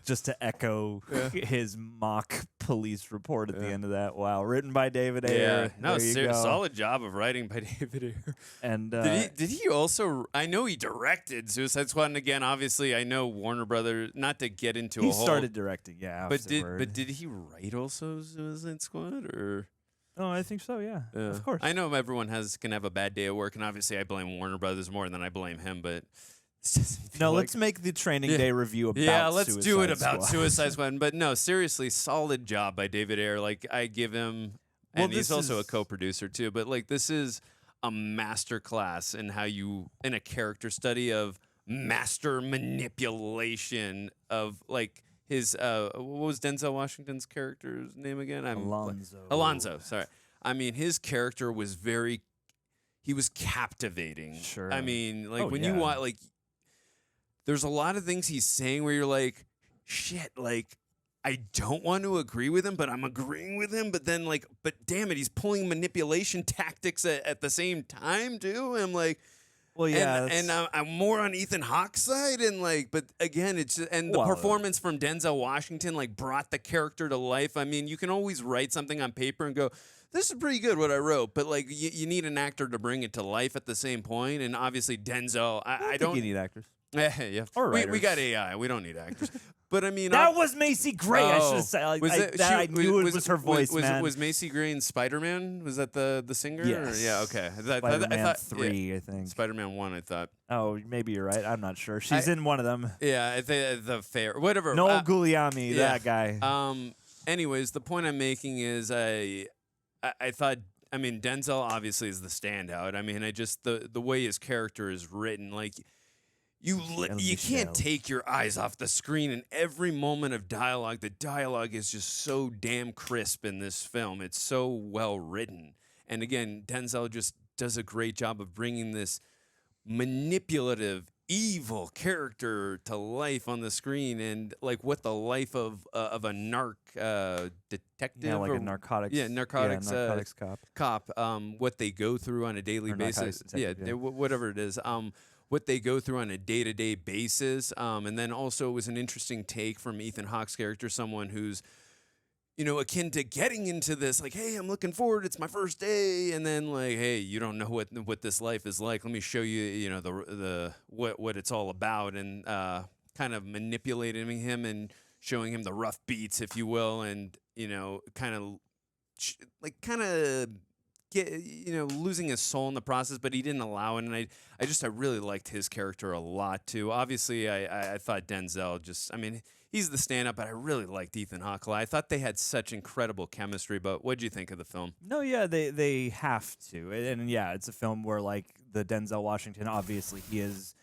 just to echo his mock police report at the end of that? Wow. Written by David Ayer. Yeah. No, There you go. solid job of writing by David Ayer. And did he also, I know he directed Suicide Squad, and again, obviously, I know Warner Brothers, not to get into he a whole. started directing, yeah. But did he write also Suicide Squad, or? Oh, I think so, yeah. Of course. I know everyone can have a bad day at work, and obviously I blame Warner Brothers more than I blame him, but it's just, No, let's make the training day review about Yeah, let's do it Suicide about Squad. Suicide Squad. But no, seriously, solid job by David Ayer. Like, I give him, Well, and he's this also is- a co-producer too, but like, this is a master class in how in a character study of master manipulation of like, his what was Denzel Washington's character's name again? Alonso. Sorry. I mean, his character was he was captivating. Sure. I mean, like when yeah. you watch, like, there's a lot of things he's saying where you're like, shit, like, I don't want to agree with him, but I'm agreeing with him. But then, like, but damn it, he's pulling manipulation tactics at the same time too. And I'm like, well, yeah, and I'm more on Ethan Hawke's side, and like, but again, it's just, and the Well, performance from Denzel Washington like brought the character to life. I mean, you can always write something on paper and go, this is pretty good what I wrote, but like you need an actor to bring it to life at the same point. And obviously Denzel, I don't. You need actors. Yeah, Or we writers. got AI. We don't need actors. But I mean, that was Macy Gray. I should have said. I knew it was her voice, man. Was Macy Gray in Spider-Man? Was that the singer? Yes. Or? Yeah. Okay. Spider-Man 3, I think. Spider-Man 1, I thought. Oh, maybe you're right. I'm not sure. She's in one of them. Yeah, the fair, whatever. Noel Guglielmi, yeah. that guy. Anyways, the point I'm making is I thought. I mean, Denzel obviously is the standout. I mean, the way his character is written, like. You can't take your eyes off the screen in every moment of dialogue. The dialogue is just so damn crisp in this film. It's so well written. And again, Denzel just does a great job of bringing this manipulative, evil character to life on the screen, and like what the life of a narc detective, Yeah, like a narcotics. narcotics cop. what they go through on a daily Or basis. narcotics detective, yeah. Whatever it is. What they go through on a day-to-day basis. And then also it was an interesting take from Ethan Hawke's character, someone who's, akin to getting into this, like, hey, I'm looking forward, it's my first day, and then like, hey, you don't know what this life is like. Let me show you, the what it's all about, and kind of manipulating him and showing him the rough beats, if you will, and kind of losing his soul in the process, but he didn't allow it, and I really liked his character a lot too. Obviously, I thought Denzel he's the stand-up, but I really liked Ethan Hawke. I thought they had such incredible chemistry. But what'd you think of the film? No, yeah, they have to, and yeah, it's a film where like the Denzel Washington, obviously he is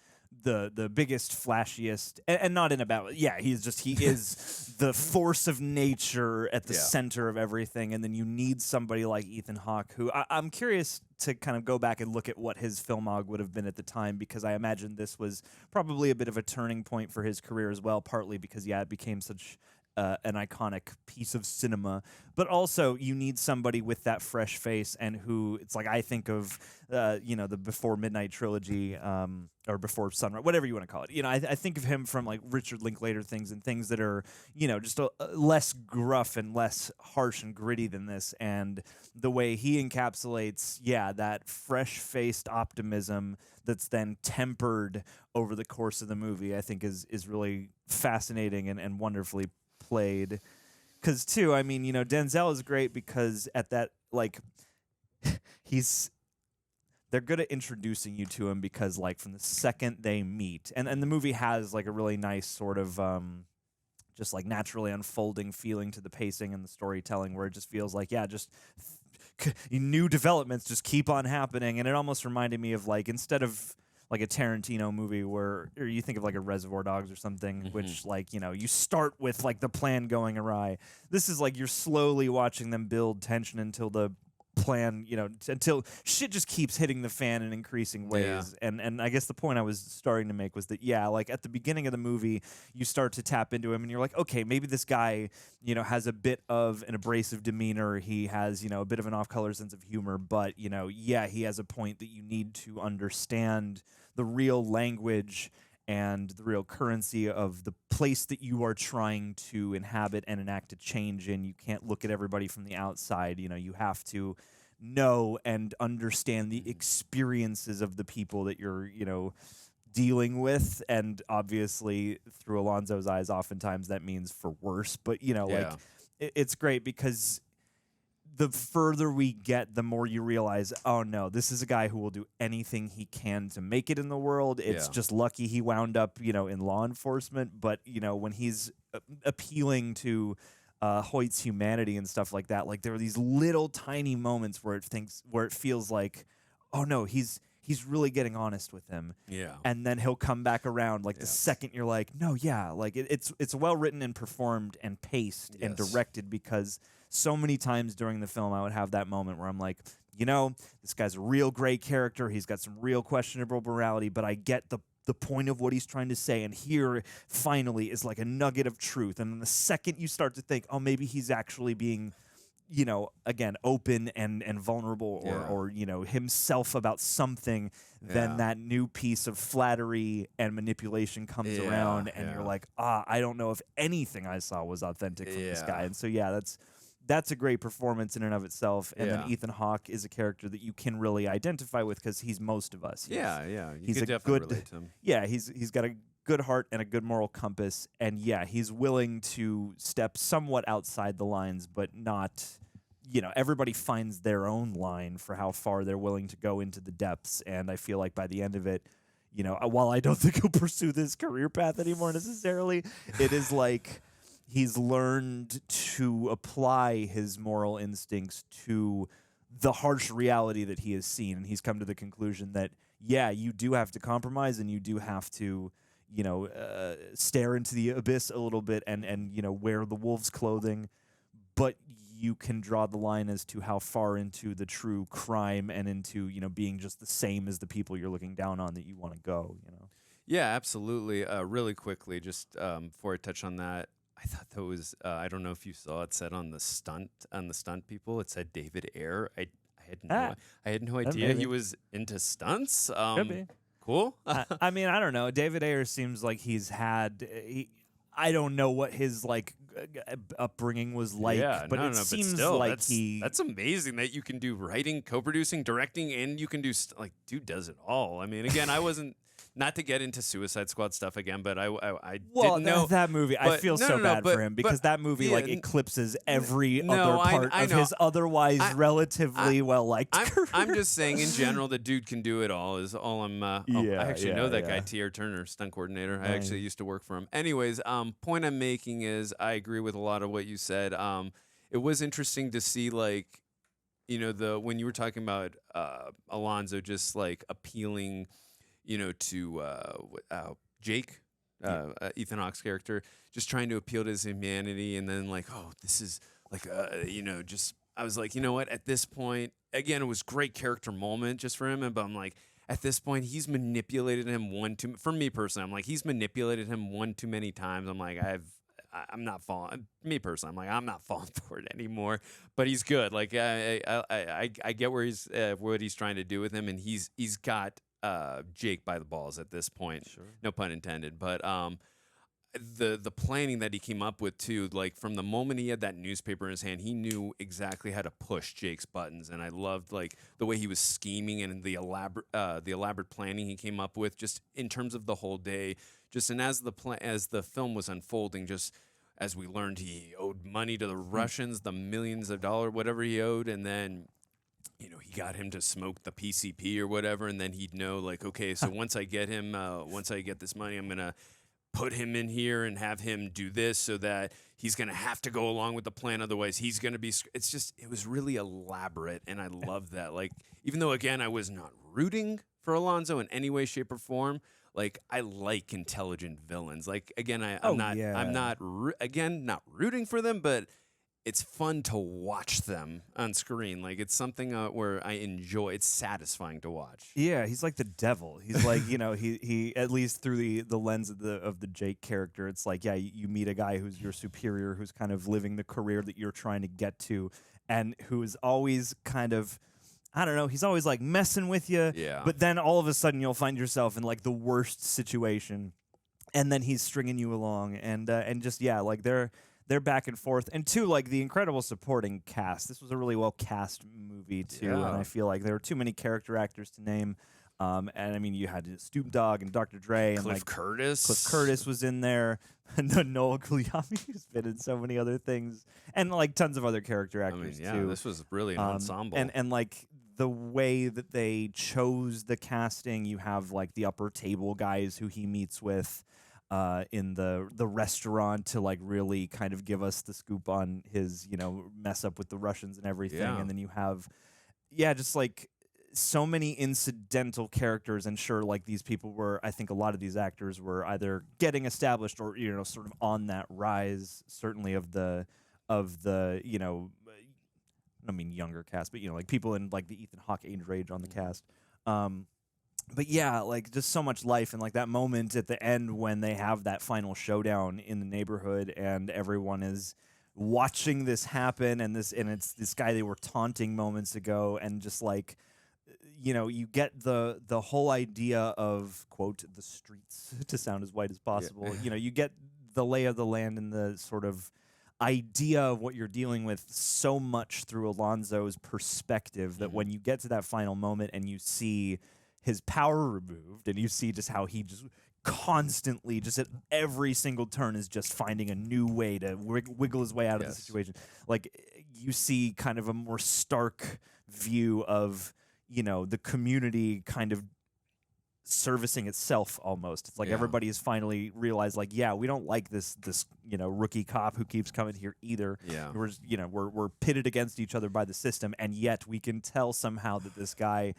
the biggest, flashiest, and not in a bad way. Yeah, he is the force of nature at the center of everything, and then you need somebody like Ethan Hawke, who I'm curious to kind of go back and look at what his filmog would have been at the time, because I imagine this was probably a bit of a turning point for his career as well, partly because, it became such an iconic piece of cinema, but also you need somebody with that fresh face, and who it's like I think of, the Before Midnight trilogy, or Before Sunrise, whatever you want to call it. I think of him from like Richard Linklater things, and things that are just less gruff and less harsh and gritty than this, and the way he encapsulates that fresh-faced optimism that's then tempered over the course of the movie, I think is really fascinating and wonderfully played. Because too, Denzel is great because at that, like, they're good at introducing you to him, because like from the second they meet, and the movie has like a really nice sort of just like naturally unfolding feeling to the pacing and the storytelling, where it just feels like just new developments just keep on happening, and it almost reminded me of like instead of like a Tarantino movie or you think of like a Reservoir Dogs or something, which like, you know, you start with like the plan going awry. This is like you're slowly watching them build tension until the plan, you know, until shit just keeps hitting the fan in increasing ways. And I guess the point I was starting to make was that, yeah, like at the beginning of the movie, you start to tap into him and you're like, okay, maybe this guy, you know, has a bit of an abrasive demeanor. He has, you know, a bit of an off-color sense of humor, but, you know, yeah, he has a point that you need to understand the real language and the real currency of the place that you are trying to inhabit and enact a change in. You can't look at everybody from the outside. You know, you have to know and understand the experiences of the people that you're, you know, dealing with. And obviously, through Alonso's eyes, oftentimes that means for worse. But, you know, like, it's great because the further we get, the more you realize, oh no, this is a guy who will do anything he can to make it in the world. It's just lucky he wound up, you know, in law enforcement. But, you know, when he's appealing to Hoyt's humanity and stuff like that, like there are these little tiny moments where it feels like, oh no, he's really getting honest with him. Yeah. And then he'll come back around like the second you're like, no, yeah, like it's well written and performed and paced and directed, because so many times during the film I would have that moment where I'm like, you know, this guy's a real great character. He's got some real questionable morality, but I get the point of what he's trying to say. And here finally is like a nugget of truth. And then the second you start to think, oh, maybe he's actually being, you know, again, open and vulnerable or, you know, himself about something, then that new piece of flattery and manipulation comes around and you're like, I don't know if anything I saw was authentic from this guy. And so, yeah, that's a great performance in and of itself. And then Ethan Hawke is a character that you can really identify with because he's most of us. You he's could definitely relate to him. Yeah, he's got a good heart and a good moral compass. And yeah, he's willing to step somewhat outside the lines, but not, you know, everybody finds their own line for how far they're willing to go into the depths. And I feel like by the end of it, you know, while I don't think he'll pursue this career path anymore necessarily, it is like he's learned to apply his moral instincts to the harsh reality that he has seen. And he's come to the conclusion that, yeah, you do have to compromise and you do have to, you know, stare into the abyss a little bit and, you know, wear the wolf's clothing. But you can draw the line as to how far into the true crime and into, you know, being just the same as the people you're looking down on that you want to go, you know? Yeah, absolutely. Really quickly, just before I touch on that, I thought that was I don't know if you saw it said on the stunt people. It said David Ayer. I had no idea he was into stunts. Could be. Cool. I mean, I don't know. David Ayer seems like he's had. I don't know what his like upbringing was like, but it seems but still, like that's amazing that you can do writing, co-producing, directing, and you can do like dude does it all. I mean, again, I wasn't. Not to get into Suicide Squad stuff again, but I didn't know that movie. I feel so bad for him because that movie like eclipses every other part of his otherwise relatively well-liked career. I'm just saying in general, the dude can do it all. Is all I'm. I actually know that guy, T.R. Turner, stunt coordinator. I actually used to work for him. Anyways, point I'm making is I agree with a lot of what you said. It was interesting to see like, you know, when you were talking about Alonso just like appealing, you know, to Jake, Ethan Hawke's character, just trying to appeal to his humanity. And then like, oh, this is like, you know, just, I was like, you know what, at this point, again, it was great character moment just for him. But I'm like, at this point, he's manipulated him for me personally, I'm like, he's manipulated him one too many times. I'm like, I'm not falling. Me personally, I'm like, I'm not falling for it anymore. But he's good. Like, I get where he's, what he's trying to do with him. And he's got Jake by the balls at this point. Sure. No pun intended. But the planning that he came up with too, like from the moment he had that newspaper in his hand, he knew exactly how to push Jake's buttons. And I loved like the way he was scheming and the elaborate planning he came up with, just in terms of the whole day. Just and as the film was unfolding, just as we learned, he owed money to the Russians, the millions of dollars, whatever he owed, and then, you know, he got him to smoke the PCP or whatever, and then he'd know, like, okay, so once I get him, once I get this money, I'm gonna put him in here and have him do this so that he's going to have to go along with the plan. Otherwise, he's going to be. It's just, it was really elaborate. And I love that. Like, even though, again, I was not rooting for Alonso in any way, shape, or form, like, I like intelligent villains. Like, again, I'm not rooting for them, but it's fun to watch them on screen. Like, it's something where I enjoy. It's satisfying to watch. Yeah, he's like the devil. He's like, he at least through the lens of the Jake character, it's like, yeah, you meet a guy who's your superior, who's kind of living the career that you're trying to get to, and who's always kind of, I don't know, he's always like messing with you. Yeah. But then all of a sudden you'll find yourself in like the worst situation, and then he's stringing you along, and just, yeah, like they're back and forth. And two, like the incredible supporting cast. This was a really well cast movie too, and I feel like there were too many character actors to name. And I mean, you had Snoop Dogg and Dr. Dre and Cliff Curtis. Cliff Curtis was in there. And Noel Guglielmi, who's been in so many other things, and like tons of other character actors too. This was really an ensemble. And like the way that they chose the casting, you have like the upper table guys who he meets with in the restaurant to like really kind of give us the scoop on his, mess up with the Russians and everything. Yeah. And then you have, just like so many incidental characters. And sure, like these people were, I think a lot of these actors were either getting established or, sort of on that rise, certainly of the, I mean, younger cast, but, like people in like the Ethan Hawke age range on the cast. But yeah, like just so much life, and like that moment at the end when they have that final showdown in the neighborhood and everyone is watching this happen, and it's this guy they were taunting moments ago, and just like, you get the whole idea of, quote, the streets, to sound as white as possible. Yeah. You get the lay of the land and the sort of idea of what you're dealing with so much through Alonso's perspective that when you get to that final moment and you see his power removed, and you see just how he just constantly, just at every single turn, is just finding a new way to wiggle his way out of the situation. Like, you see kind of a more stark view of, the community kind of servicing itself almost. It's like everybody has finally realized, like, we don't like this rookie cop who keeps coming here either. Yeah. We're pitted against each other by the system, and yet we can tell somehow that this guy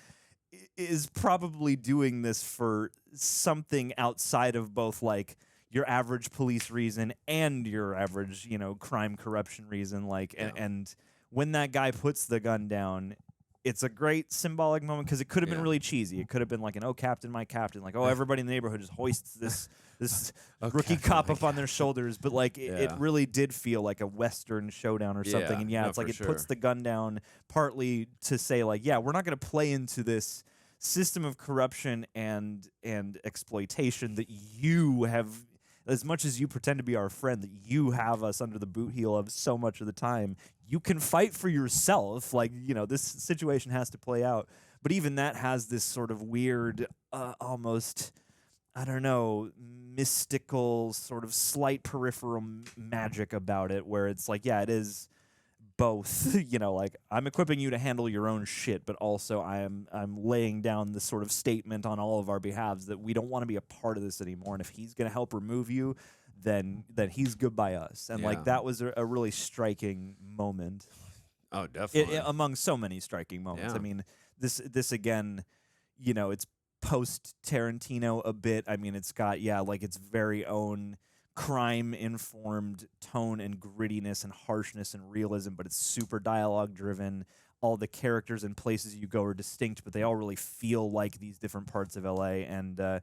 is probably doing this for something outside of both like your average police reason and your average, crime corruption reason. Like, and when that guy puts the gun down, it's a great symbolic moment, because it could have been really cheesy. It could have been like an "Oh, Captain, my Captain," like, oh, everybody in the neighborhood just hoists this rookie cop up on their shoulders. But like it really did feel like a Western showdown or something. And it's like it puts the gun down partly to say like, we're not going to play into this system of corruption and exploitation that you have, as much as you pretend to be our friend, that you have us under the boot heel of so much of the time. You can fight for yourself. Like, this situation has to play out. But even that has this sort of weird, almost, I don't know, mystical, sort of slight peripheral magic about it, where it's like, it is both, like, I'm equipping you to handle your own shit, but also I'm laying down this sort of statement on all of our behalves that we don't want to be a part of this anymore. And if he's going to help remove you, then he's good by us. And like that was a really striking moment. Oh, definitely. Among so many striking moments. Yeah. I mean, this again, it's post Tarantino a bit. I mean, it's got like its very own crime-informed tone and grittiness and harshness and realism, but it's super dialogue-driven. All the characters and places you go are distinct, but they all really feel like these different parts of LA. And I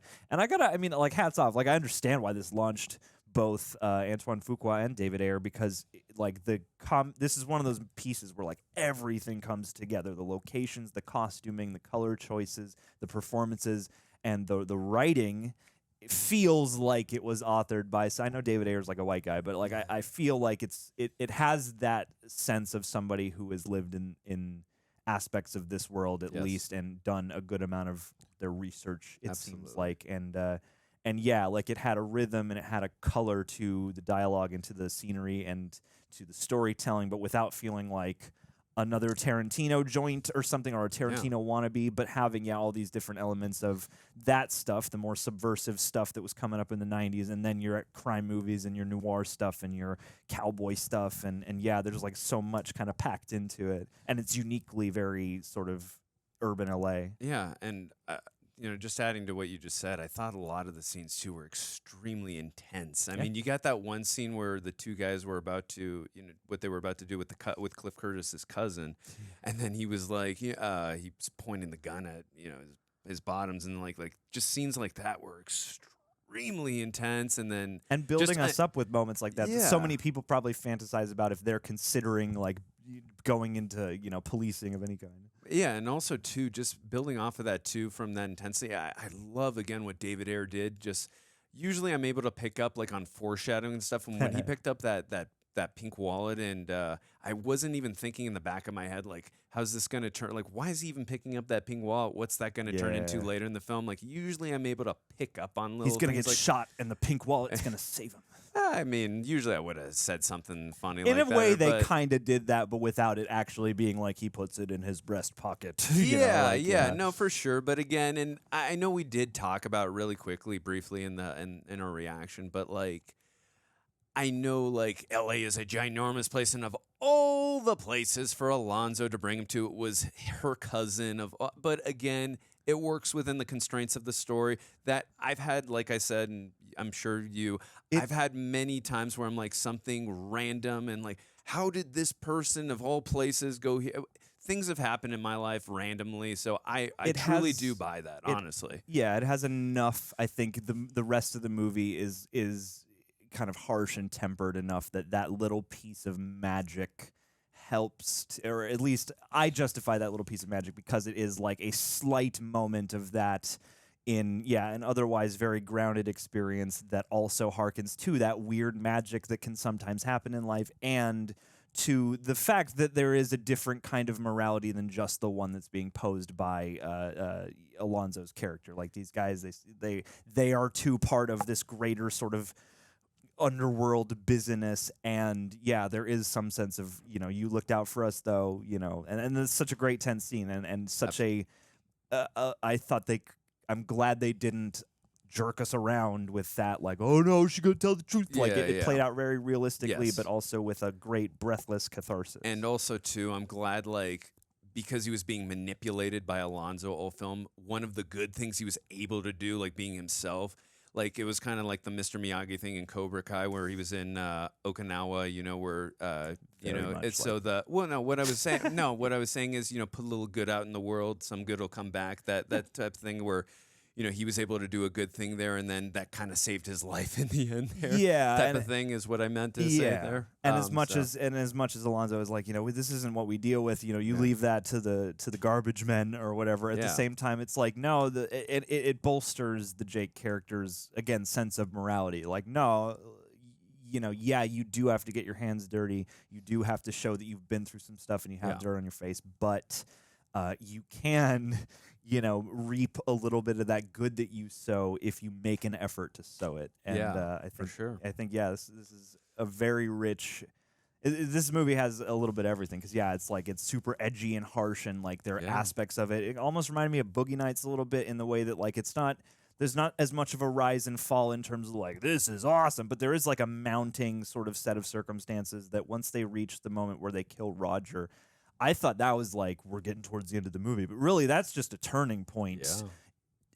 mean, like, hats off. Like, I understand why this launched both Antoine Fuqua and David Ayer, because like this is one of those pieces where like everything comes together: the locations, the costuming, the color choices, the performances, and the writing. It feels like it was authored by, so I know David Ayer's like a white guy, but like I feel like it has that sense of somebody who has lived in aspects of this world at least, and done a good amount of their research, it seems like. And like it had a rhythm and it had a color to the dialogue and to the scenery and to the storytelling, but without feeling like another Tarantino joint or something, or a Tarantino wannabe, but having all these different elements of that stuff, the more subversive stuff that was coming up in the 90s, and then you're at crime movies and your noir stuff and your cowboy stuff, and yeah, there's like so much kind of packed into it, and it's uniquely very sort of urban LA. Yeah, and just adding to what you just said, I thought a lot of the scenes too were extremely intense. I mean, you got that one scene where the two guys were about to, what they were about to do with with Cliff Curtis's cousin, and then he was like, he was pointing the gun at his bottoms, and like just scenes like that were extremely intense, and then building us up with moments like that. That so many people probably fantasize about if they're considering like going into policing of any kind. Yeah, and also too, just building off of that too, from that intensity, I love again what David Ayer did. Just usually I'm able to pick up like on foreshadowing and stuff, and when he picked up that pink wallet, and I wasn't even thinking in the back of my head like, how's this gonna turn? Like, why is he even picking up that pink wallet? What's that gonna turn into later in the film? Like, usually I'm able to pick up on little. He's gonna things get like, shot, and the pink wallet is gonna save him. I mean, usually I would have said something funny in like a that. way, they kind of did that, but without it actually being like he puts it in his breast pocket. No, for sure. But again, and I know we did talk about it really quickly, briefly in our reaction, but like, I know like LA is a ginormous place, and of all the places for Alonso to bring him to, it was her cousin. But again, it works within the constraints of the story that I've had, like I said, and I'm sure I've had many times where I'm like something random and like, how did this person of all places go here? Things have happened in my life randomly, so I truly do buy that, honestly. Yeah, it has enough. I think the rest of the movie is kind of harsh and tempered enough that little piece of magic helps, or at least I justify that little piece of magic because it is like a slight moment of that in an otherwise very grounded experience that also harkens to that weird magic that can sometimes happen in life, and to the fact that there is a different kind of morality than just the one that's being posed by Alonso's character. Like, these guys, they are too part of this greater sort of underworld business, and there is some sense of you looked out for us though, and it's such a great tense scene, and such I thought I'm glad they didn't jerk us around with that, like, oh no, she's gonna tell the truth. Like, it played out very realistically, but also with a great breathless catharsis. And also too, I'm glad, like, because he was being manipulated by Alonso all film, one of the good things he was able to do, like being himself, like, it was kind of like the Mr. Miyagi thing in Cobra Kai, where he was in Okinawa, where it's so the what I was saying is, put a little good out in the world, some good will come back. That type of thing where, he was able to do a good thing there, and then that kind of saved his life in the end there. Type of thing is what I meant to say there. And as much as Alonso is like, this isn't what we deal with, you leave that to the garbage men or whatever. At the same time, it's like, no, it bolsters the Jake character's, again, sense of morality. Like, no, you do have to get your hands dirty. You do have to show that you've been through some stuff and you have dirt on your face, but you can reap a little bit of that good that you sow if you make an effort to sow it. And I think, for sure. I think, this is a very rich. This movie has a little bit of everything, because it's like it's super edgy and harsh, and like there are aspects of it. It almost reminded me of Boogie Nights a little bit, in the way that like there's not as much of a rise and fall in terms of like, this is awesome, but there is like a mounting sort of set of circumstances that once they reach the moment where they kill Roger, I thought that was like, we're getting towards the end of the movie, but really that's just a turning point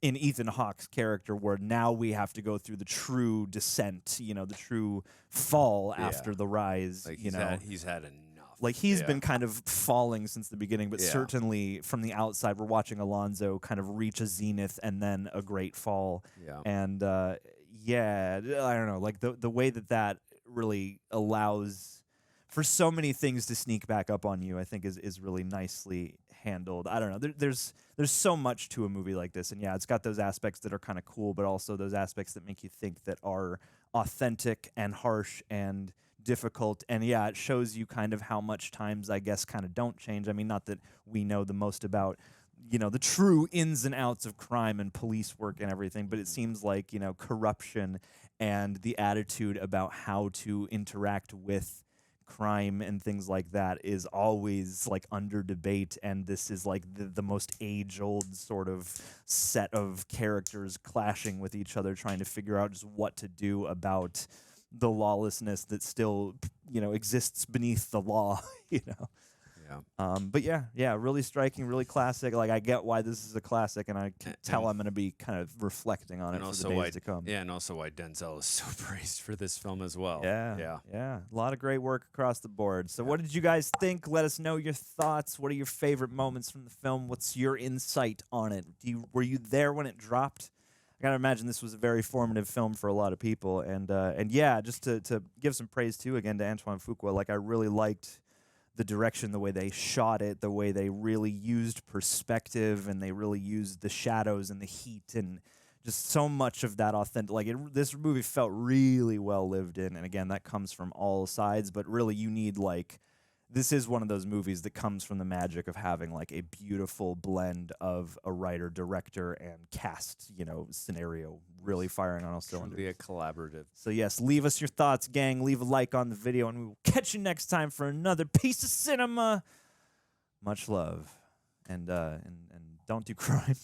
in Ethan Hawke's character, where now we have to go through the true descent, the true fall after the rise. Like, he's had enough. Like, he's been kind of falling since the beginning, but certainly from the outside, we're watching Alonso kind of reach a zenith and then a great fall. And I don't know, like the way that really allows for so many things to sneak back up on you, I think is really nicely handled. I don't know. There's so much to a movie like this, and it's got those aspects that are kind of cool, but also those aspects that make you think, that are authentic and harsh and difficult. And it shows you kind of how much times, I guess, kind of don't change. I mean, not that we know the most about the true ins and outs of crime and police work and everything, but it seems like corruption and the attitude about how to interact with crime and things like that is always like under debate, and this is like the most age-old sort of set of characters clashing with each other, trying to figure out just what to do about the lawlessness that still, you know, exists beneath the law, you know. But yeah, really striking, really classic. Like, I get why this is a classic, and I can tell I'm going to be kind of reflecting on it for the days to come. Yeah, and also why Denzel is so praised for this film as well. Yeah. A lot of great work across the board. So what did you guys think? Let us know your thoughts. What are your favorite moments from the film? What's your insight on it? Were you there when it dropped? I gotta imagine this was a very formative film for a lot of people. And yeah, just to give some praise too again to Antoine Fuqua. Like, I really liked the direction, the way they shot it, the way they really used perspective, and they really used the shadows and the heat, and just so much of that authentic. Like, this movie felt really well lived in, and again, that comes from all sides. But really, you need like, this is one of those movies that comes from the magic of having like a beautiful blend of a writer, director, and cast, you know, scenario really firing on all cylinders. Truly a collaborative. So yes, leave us your thoughts, gang. Leave a like on the video, and we will catch you next time for another piece of cinema. Much love, and don't do crime.